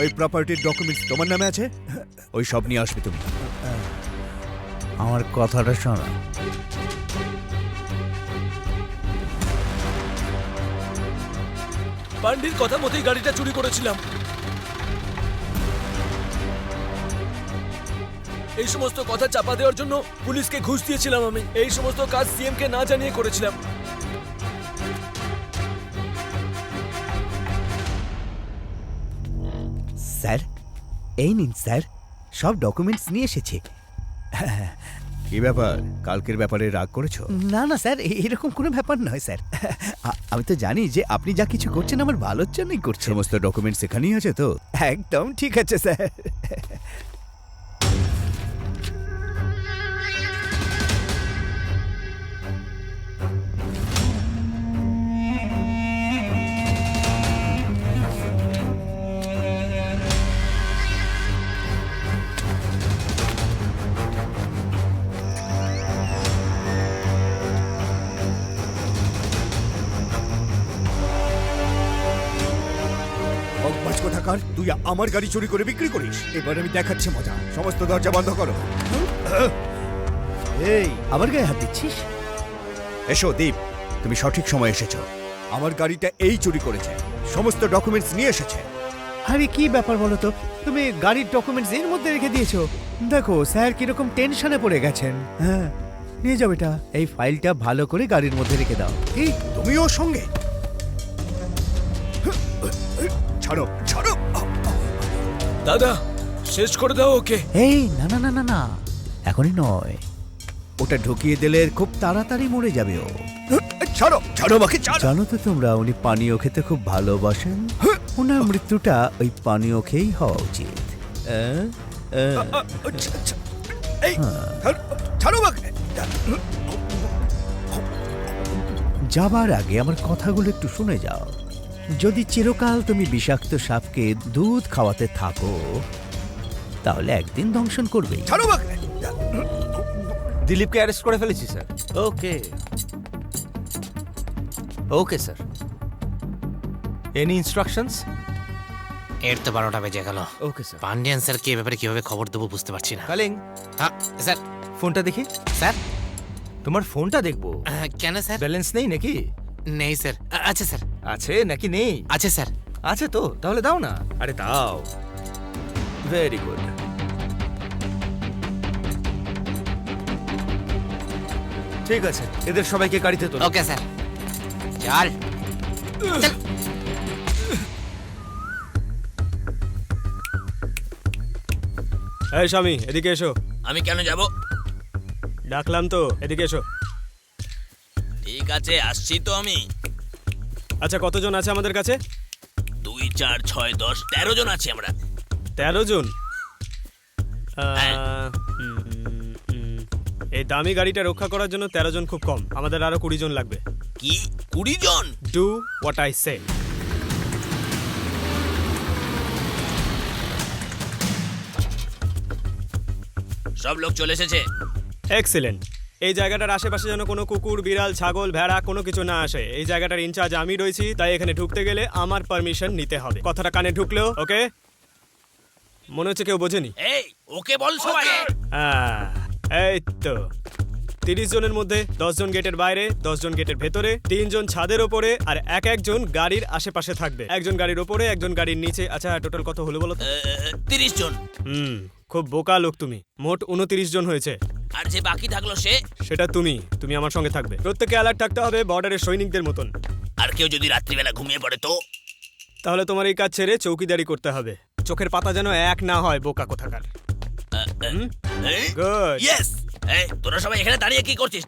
ওই প্রপার্টির ডকুমেন্টস তোমার নামে আছে, ওই সব নিয়ে আসবে তুমি। আমার কথাটা শোনো। পান্ডির কথা মতোই গাড়িটা চুরি করেছিলাম। এই সমস্ত কথা চাপা দেওয়ার জন্য পুলিশকে ঘুষ দিয়েছিলাম আমি। এই সমস্ত কাজ সিএম কে না জানিয়ে করেছিলাম। স্যার, এই নিন স্যার, সব ডকুমেন্টস নিয়ে এসেছি। কি ব্যাপার, কালকের ব্যাপারে রাগ করেছো? না না স্যার, এরকম কোনো ব্যাপার নয় স্যার। আমি তো জানি যে আপনি যা কিছু করছেন আমার ভালোর জন্যই করছেন। সমস্ত ডকুমেন্টস এখানেই আছে তো? একদম ঠিক আছে স্যার। বদমাশ কোথাকার, তুই আমার গাড়ি চুরি করে বিক্রি করিস? এবার আমি দেখাচ্ছি মজা। সমস্ত দরজা বন্ধ করো। এই, আমার গায়ে হাত দিচ্ছিস? এসো দীপ, তুমি সঠিক সময় এসেছো। আমার গাড়িটা এই চুরি করেছে, সমস্ত ডকুমেন্টস নিয়ে এসেছে। আরে কি ব্যাপার বলো তো, তুমি গাড়ির ডকুমেন্টস এর মধ্যে রেখে দিয়েছো। দেখো স্যার কিরকম টেনশনে পড়ে গেছেন। হ্যাঁ, নিয়ে যাও এটা। এই ফাইলটা ভালো করে গাড়ির মধ্যে রেখে দাও। কি, তুমি ওর সঙ্গে? ছাড়ো ছাড়ো। দাদা, শেষ করে দাও ওকে। এই না না না না না, এখনই নয়। ওটা ঢুকিয়ে দিলে খুব তাড়াতাড়ি মরে যাবে ও। ছাড়ো ছাড়ো আমাকে, ছাড়ো। জানো তো তোমরা, উনি পানীয় খেতে খুব ভালোবাসেন। ওনার মৃত্যুটা ওই পানীয় খেয়েই হওয়া উচিত। এই, ছাড়ো আমাকে। যাবার আগে আমার কথাগুলো একটু শুনে যাও। যদি চিরকাল তুমি বিষাক্ত সাপকে দুধ খাওয়াতে থাকো, তাহলে একদিন দংশন করবেই। ছাড়ো আমাকে। দিলীপকে অ্যারেস্ট করে ফেলেছি স্যার। ওকে ওকে স্যার। Any instructions? এর তো 12টা বেজে গেল। Okay sir. পান্ডিয়ান স্যার কি ব্যাপারে কিভাবে খবর দেবো বুঝতে পারছি না। কালিং, হ্যাঁ স্যার। ফোনটা দেখি। স্যার, তোমার ফোনটা দেখবো। কেন স্যার? ব্যালেন্স নেই নাকি? নেই স্যার। আছে স্যার। আছে নাকি নেই? আছে স্যার। আছে তো, তাহলে দাও না। আরে দাও। Very good. ঠিক আছে, এদের সবাইকে গাড়িতে তোলো। ওকে স্যার, চল চল। এই স্বামী, এদিকে এসো। আমি কেন যাব? ডাকলাম তো, এদিকে এসো। ঠিক আছে, আসছি তো আমি। আচ্ছা, কতজন আছে আমাদের কাছে? 2, 4, 6, 10, 13 জন আছি আমরা। 13 জন? এই দামি গাড়িটা রক্ষা করার জন্য 13 জন খুব কম। আমাদের আরো 20 জন লাগবে। কি 20 জন? Do what I say. সব লোক চলে এসেছে। এক্সিলেন্ট। এই জায়গাটার আশেপাশে যেন কোনো কুকুর বিড়াল ছাগল ভেড়া কোনো কিছু না আসে। এই জায়গাটার ইনচার্জ আমি রয়েছি, তাই এখানে ঢুকতে গেলে আমার পারমিশন নিতে হবে। কথাটা কানে ঢুকলো? ওকে, মনে হচ্ছে কেউ বোঝেনি। এই ওকে বল সবাই। এই তো 30 জনের মধ্যে 10 জন গেটের বাইরে, 10 জন গেটের ভেতরে, 3 জন ছাদের ওপরে, আর একজন গাড়ির আশেপাশে থাকবে। একজন গাড়ির ওপরে, একজন গাড়ির নিচে। আচ্ছা, টোটাল কত হলো বলো তো? 30 জন। খুব বোকা লোক তুমি। মোট 29 জন হয়েছে। আর যে বাকি থাকলো সেটা তুমি আমার সঙ্গে থাকবে। প্রত্যেকে অ্যালার্ট থাকতে হবে, বর্ডারের সৈনিকদের মতন। আর কেউ যদি রাত্রিবেলা ঘুমিয়ে পড়ে তো? তাহলে তোমার এই কাজ ছেড়ে চৌকিদারি করতে হবে। চোখের পাতা যেন এক না হয়, বোকা কোথাকার। গুড। ইয়েস। এই তোরা সবাই এখানে দাঁড়িয়ে কি করছিস?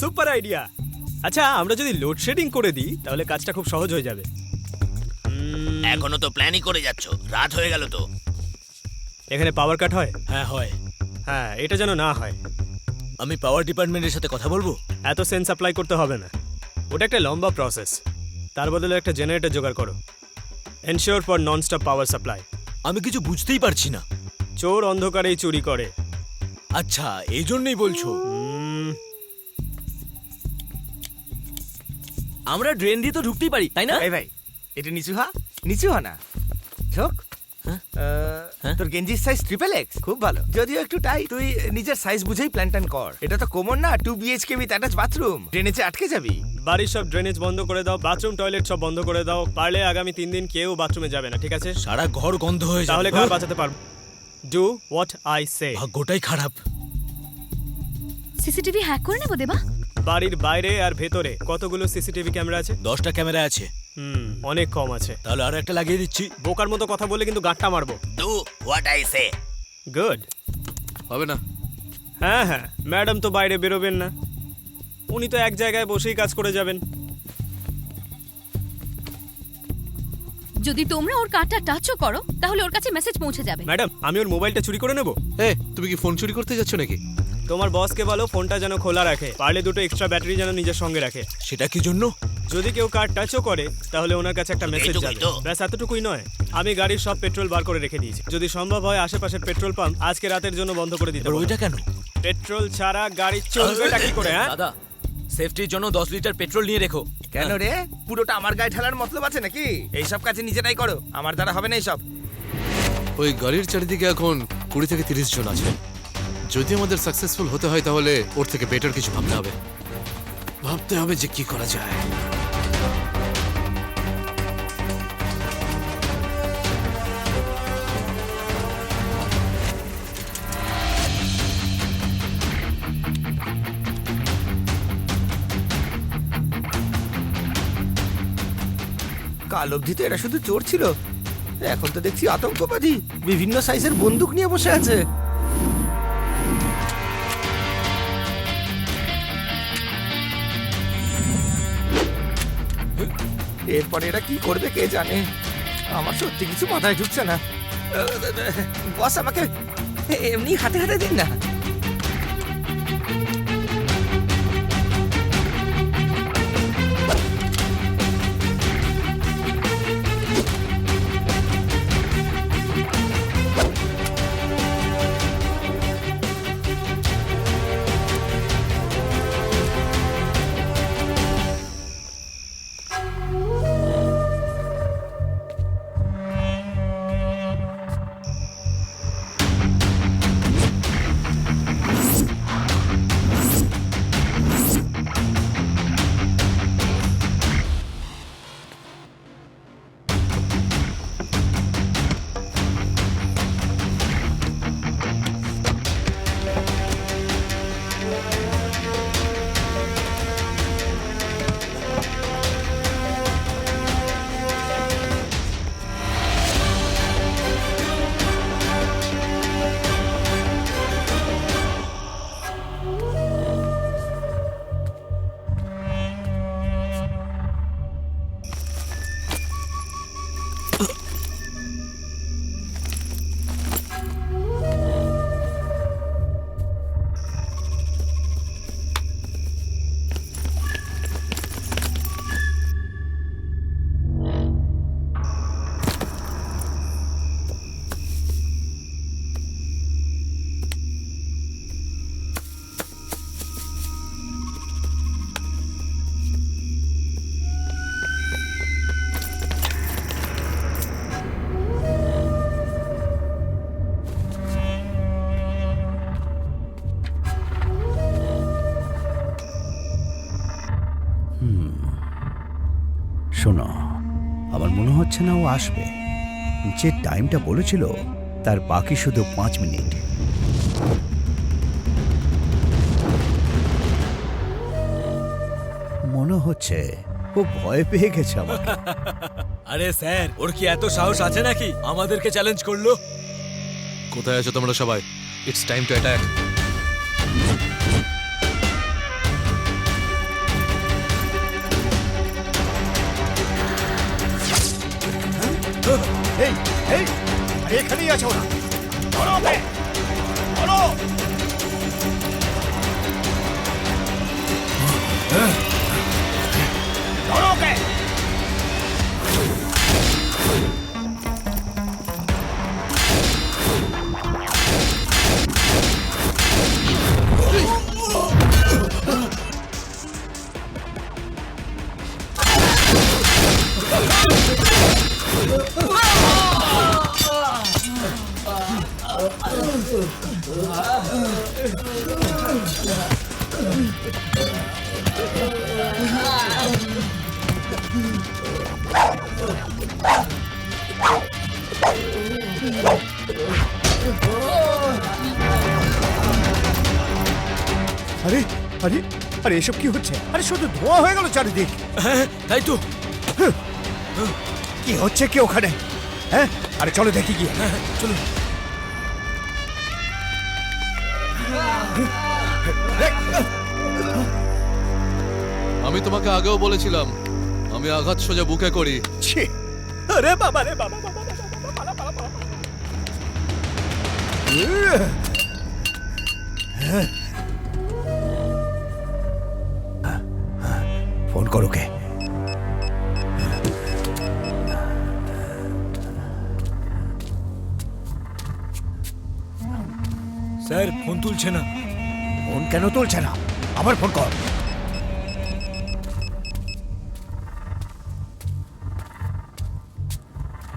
Super idea. আচ্ছা, আমরা যদি লোডশেডিং করে দিই তাহলে কাজটা খুব সহজ হয়ে যাবে। এখনো তো প্ল্যানই করে যাচ্ছ, রাত হয়ে গেল তো। এখানে পাওয়ার কাট হয়? হ্যাঁ হয়। হ্যাঁ, এটা যেন না হয়। আমি পাওয়ার ডিপার্টমেন্টের সাথে কথা বলবো। এত সেন্স অ্যাপ্লাই করতে হবে না, ওটা একটা লম্বা প্রসেস। তার বদলে একটা জেনারেটর জোগাড় করো। Ensure for non stop power supply. আমি কিছু বুঝতেই পারছি না। চোর অন্ধকারেই চুরি করে। আচ্ছা, এই জন্যই বলছো? আমরা ড্রেন দিয়ে তো ঢুকতেই পারি, তাই না? এই ভাই, এটা নিচু হ না। ঝোক, তোর গেঞ্জির সাইজ XXX, খুব ভালো। যদিও একটু টাইট, তুই নিজের সাইজ বুঝেই প্ল্যান ট্যান কর। এটা তো কোমর না, 2 BHK উইথ অ্যাটাচ বাথরুম। ড্রেনেজে আটকে যাবি। বাড়ির সব ড্রেনেজ বন্ধ করে দাও, বাথরুম টয়লেট সব বন্ধ করে দাও। পারলে আগামী 3 দিন কেউ বাথরুমে যাবে না, ঠিক আছে? সারা ঘর গন্ধ হয়ে যাবে। তাহলে কার বাঁচাতে পারবো? Do what I say. ভাগ্যটাই খারাপ। সিসিটিভি হ্যাক করে নেবো দেবা? বাড়ির বাইরে আর ভেতরে কতগুলো সিসিটিভি ক্যামেরা আছে? 10টা ক্যামেরা আছে। অনেক কম আছে। তাহলে আরো একটা লাগিয়ে দিচ্ছি। বোকার মতো কথা বলে কিন্তু গাঁটটা মারবো। Do what I say. Good. হবে না? হ্যাঁ, ম্যাডাম তো বাইরে বেরোবেন না, উনি তো এক জায়গায় বসেই কাজ করে যাবেন। যদি তোমরা ওর কার্ডটা টাচও করো তাহলে ওর কাছে মেসেজ পৌঁছে যাবে। ম্যাডাম, আমি ওর মোবাইলটা চুরি করে নেব? তুমি কি ফোন চুরি করতে যাচ্ছ নাকি? তোমার বসকে বলো ফোনটা যেন খোলা রাখে, পারলে 2টো এক্সট্রা ব্যাটারি যেন নিজের সঙ্গে রাখে। সেটা কি জন্য? যদি কেউ কার্ড টাচও করে তাহলে ওনার কাছে একটা মেসেজ যাবে। ব্যাস এতটুকুই নয়, আমি গাড়ির সব পেট্রোল বার করে রেখে দিয়েছি। যদি সম্ভব হয় আশেপাশের পেট্রোল পাম্প আজকে রাতের জন্য বন্ধ করে দিতে। ওইটা কেন? পেট্রোল ছাড়া গাড়ি চলবেটা কি করে? হ্যাঁ দাদা, সেফটির জন্য 10 লিটার পেট্রোল নিয়ে রেখো। কেন রে, পুরোটা আমার গায়ে ঢালার মতলব আছে নাকি? এইসব কাজে নিজেরাই করো, আমার দ্বারা হবে না এইসব। ওই গাড়ির চারিদিকে এখন 20 থেকে 30 জন আছে। যদি আমাদের সাকসেসফুল হতে হয় তাহলে ওর থেকে বেটার কিছু ভাবতে হবে যে কি করা যায়। কাল অবধি তো এরা শুধু চোর ছিল, এখন তো দেখছি আতঙ্কবাদী, বিভিন্ন সাইজের বন্দুক নিয়ে বসে আছে। এরপরে এরা কি করবে কে জানে। আমার সত্যি কিছু মাথায় ঢুকছে না। বস, আমাকে এমনি হাতে হাতে দিন না। শোনো, আমার মনে হচ্ছে না ও আসবে। যে টাইমটা বলেছিল তার বাকি শুধু 5 মিনিট। মনে হচ্ছে ও ভয় পেয়ে গেছে আমাকে। আরে স্যার, ওর কি এত সাহস আছে নাকি আমাদেরকে চ্যালেঞ্জ করলো? কোথায় আছো তোমরা সবাই? It's time to attack. এই এই আরে এখানেই আছে ওরা, ধরো ওকে, ধরো। ধরো ওকে। আরে আরে আরে এসব কি হচ্ছে? আরে শুধু ধোঁয়া হয়ে গেল চারিদিক। হ্যাঁ তাই তো। কি হচ্ছে কি ওখানে? হ্যাঁ, আরে চলো দেখি গিয়ে। চলো। আমি তোমাকে আগেও বলেছিলাম আমি আঘাত সোজা বুকে করি। ছি, আরে বাবা রে বাবা বাবা বাবা, পালা, পালা, পালা। ফোন করো কে? স্যার ফোন তুলছে না। ফোন কেন তুলছে না? আবার ফোন কর।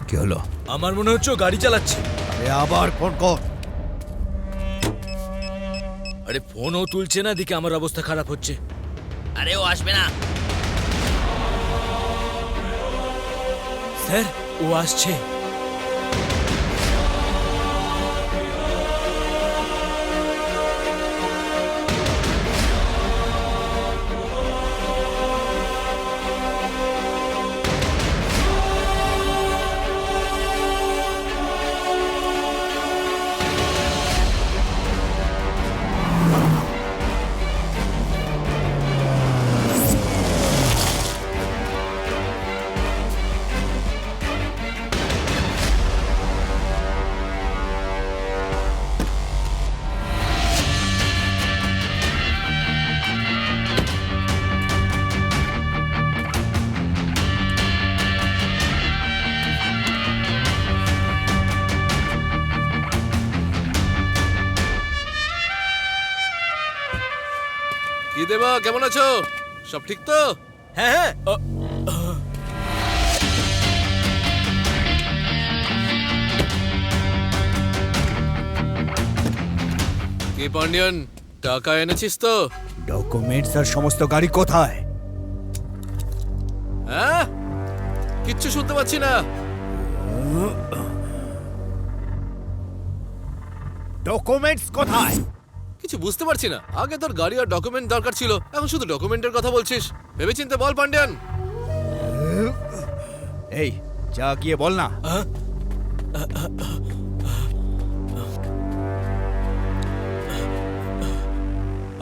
কি হলো? আমার মনে হচ্ছে ও গাড়ি চালাচ্ছে। আরে আবার ফোন কর। আরে ফোনও তুলছে না, দিকে আমার অবস্থা খারাপ হচ্ছে। আরে ও আসবে না। স্যার ও আসছে। কি দেবা, কেমন আছো? সব ঠিক তো? হ্যাঁ হ্যাঁ। কি পান্ডিয়ান, টাকা এনেছিস তো? ডকুমেন্টস আর সমস্ত গাড়ি কোথায়? হ্যাঁ, কিচ্ছু শুনতে পাচ্ছি না। ডকুমেন্টস কোথায়? কিছু বুঝতে পারছি না। আগে তোর গাড়ি আর ডকুমেন্ট দরকার ছিল, এখন শুধু ডকুমেন্টের কথা বলছিস। ভেবেচিন্তে বল পান্ডিয়ান। এই যা গিয়ে বল না।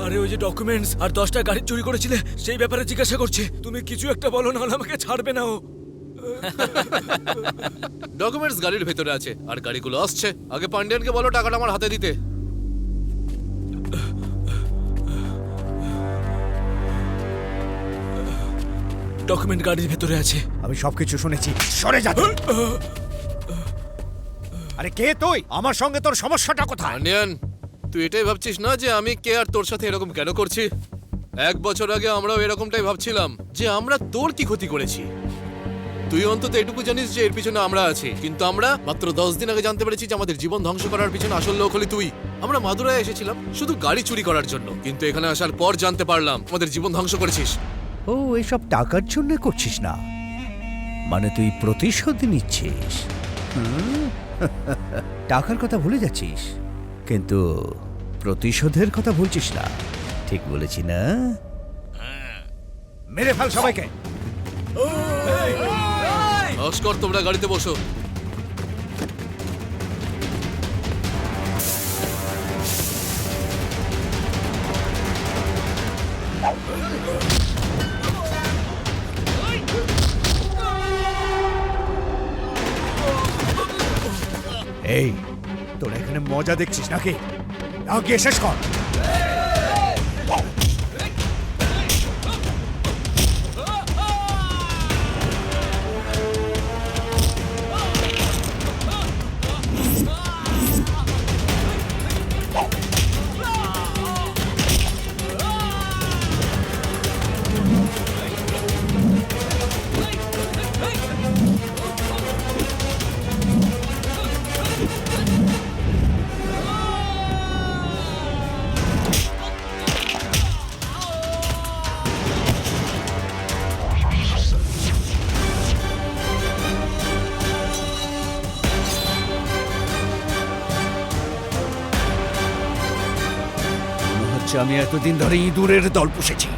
আরে ওই যে ডকুমেন্টস আর 10টা গাড়ি চুরি করেছিলে সেই ব্যাপারে জিজ্ঞাসা করছে। তুমি কিছু একটা বলো, না হলে আমাকে ছাড়বে না ও। ডকুমেন্টস গাড়ির ভেতরে আছে আর গাড়িগুলো আসছে। আগে পান্ডিয়ানকে বলো টাকাটা আমার হাতে দিতে। ডকুমেন্ট গাড়ির ভেতরে আছে। আমি সবকিছু শুনেছি, সরে যা তুই। আরে কে তুই? আমার সঙ্গে তোর সমস্যাটা কোথায়? পান্ডিয়ান, তুই এটাই ভাবছিস না যে আমি কে আর তোর সাথে এরকম কেন করছি? 1 বছর আগে আমরাও এরকমটাই ভাবছিলাম যে আমরা তোর কি ক্ষতি করেছি। তুই অন্তত এটুকু জানিস যে এর পিছনে আমরা আছি, কিন্তু আমরা মাত্র 10 দিন আগে জানতে পেরেছি যে আমাদের জীবন ধ্বংস করার পিছনে আসল লোক হলি তুই। আমরা মাদুরায় এসেছিলাম শুধু গাড়ি চুরি করার জন্য, কিন্তু এখানে আসার পর জানতে পারলাম আমাদের জীবন ধ্বংস করেছিস। ও, এইসব টাকার জন্য করছিস না, মানে তুই প্রতিশোধ নিচ্ছিস? হুম? টাকার কথা ভুলে যাচ্ছিস, কিন্তু প্রতিশোধের কথা ভুলছিস না। ঠিক বলেছি না? মেরে ফেল সবাইকে। অস্কর, তোমরা গাড়িতে বসো। এই, তোরা এখানে মজা দেখছিস নাকি? নাও গিয়ে শেষ কর। আমি এতদিন ধরে ইঁদুরের দল পুষেছি।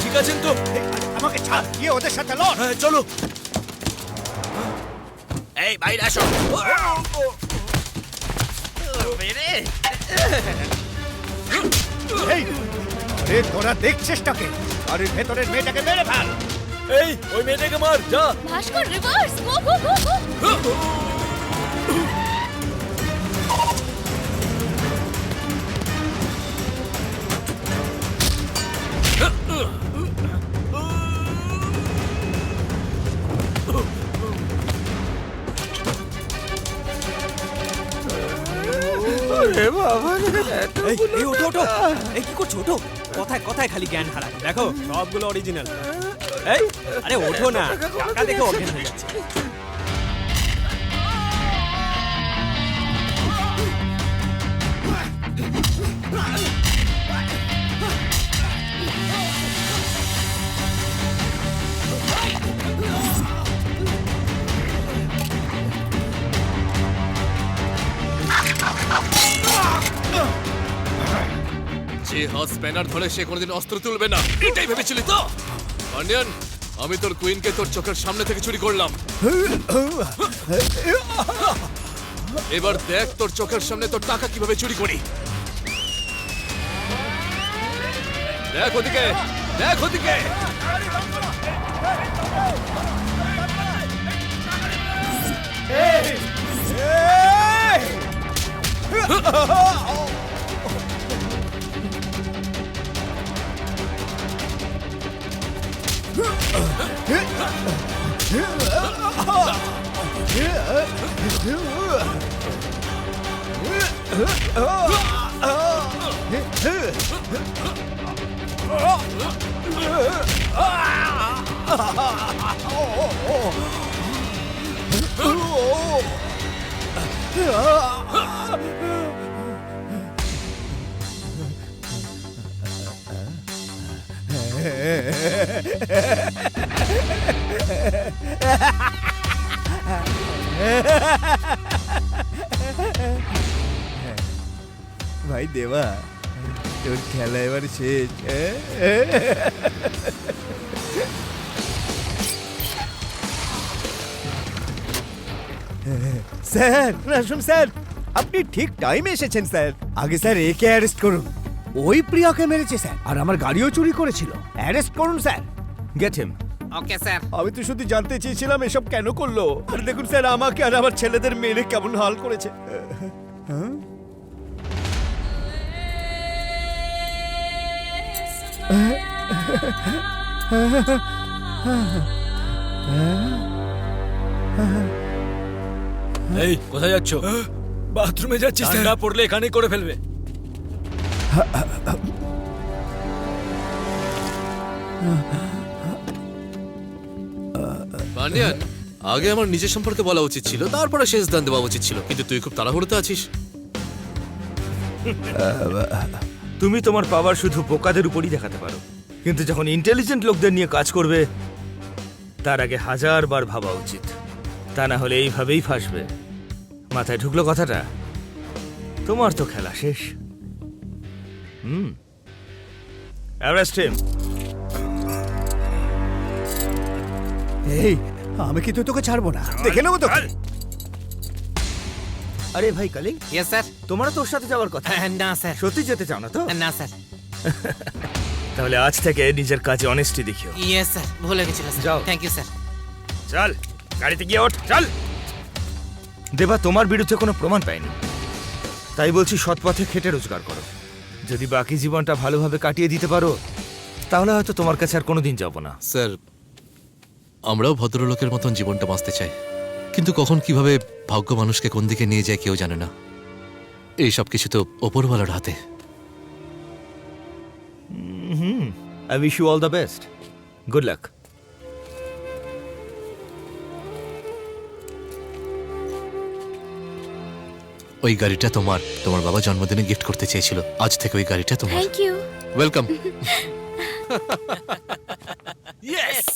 ঠিক আছেন তো? আমাকে ছাড়, গিয়ে ওদের সাথে লড়। হ্যাঁ, চলো। এই বাইরে আসো। এই, আরে তোরা দেখছিস টাকে? আর এর ভেতরের মেয়েটাকে মেরে ফেল। এই, ওই মেয়েটাকে মার, যা। ভাস্কর, রিভার্স, গো গো গো গো। এই ওঠো ওঠো। এই কি করছো? ওঠো। কথায় কথায় খালি জ্ঞান হারা। দেখো সবগুলো অরিজিনাল। এই আরে ওঠো না, টাকা দেখে অজ্ঞান হয়ে যাচ্ছে। যে হাত স্প্যানার ধরে সে কোনোদিন অস্ত্র তুলবে না, এটাই ভেবেছিলি তো? পান্ডিয়ান, আমি তোর কুইনকে তোর চোখের সামনে থেকে চুরি করলাম। এবার দেখ তোর চোখের সামনে তোর টাকা কিভাবে চুরি করি। দেখ ওদিকে, দেখ ওদিকে। ভাই দেবা, তোর খেলা এবার শেষ। স্যার, আসুন স্যার, আপনি ঠিক টাইমে এসেছেন স্যার। আগে স্যার একে অ্যারেস্ট করুন। ওই প্রিয়াকে মেরেছে স্যার, আর আমার গাড়িও চুরি করেছিল। অ্যারেস্ট করুন sir. Get him. Okay sir. আমি তো শুধু জানতে চেয়েছিলাম এসব কেন করলো। আর দেখুন স্যার, আমাকে আর আমার ছেলেদের মেরে কেমন হাল করেছে। এই, কোথায় যাচ্ছ? বাথরুমে যাচ্ছি। ঠান্ডা পড়লে এখানেই করে ফেলবে। পান্ডিয়ান, আগে আমার নিজের সম্পর্কে বলা উচিত ছিল, তারপরে শেষ দান দেওয়া উচিত ছিল, কিন্তু তুই খুব তাড়াহুড়োতে আছিস। তুমি তোমার পাওয়ার শুধু বোকাদের উপরই দেখাতে পারো, কিন্তু যখন ইন্টেলিজেন্ট লোকদের নিয়ে কাজ করবে তার আগে 1000 বার ভাবা উচিত। তা না হলে এইভাবেই ফাঁসবে। মাথায় ঢুকলো কথাটা? তোমার তো খেলা শেষ। Arrest him. এই আমি কিন্তু তোকে ছাড়বো না, দেখে নেবো তোকে। আরে ভাই কালিং, ইয়েস স্যার। তোমারও তোর সাথে যাওয়ার কথা। না স্যার। সত্যি যেতে চাও না তো? না স্যার। তাহলে আজ থেকে নিজের কাজে অনেস্টি দেখিও। ইয়েস স্যার, ভুলে গেছিলাম স্যার। যাও। Thank you sir. চল গাড়িতে গিয়ে ওঠ, চল। দেবা তোমার বিরুদ্ধে কোনো প্রমাণ পায়নি, তাই বলছি সৎ পথে খেটে রোজগার করো। যদি বাকি জীবনটা ভালোভাবে কাটিয়ে দিতে পারো তাহলে হয়তো তোমার কাছে আর কোনোদিন যাব না। স্যার, আমরাও ভদ্রলোকের মতন জীবনটা বাঁচতে চাই, কিন্তু কখন কিভাবে ভাগ্য মানুষকে কোন দিকে নিয়ে যায় কেউ জানে না। এই সব কিছু তো ওপরওয়ালার হাতে। I wish you all the best. Good luck. ওই গাড়িটা তোমার বাবা জন্মদিনে গিফট করতে চেয়েছিল, আজ থেকে ওই গাড়িটা তোমার। Thank you. ওয়েলকাম। ইয়েস!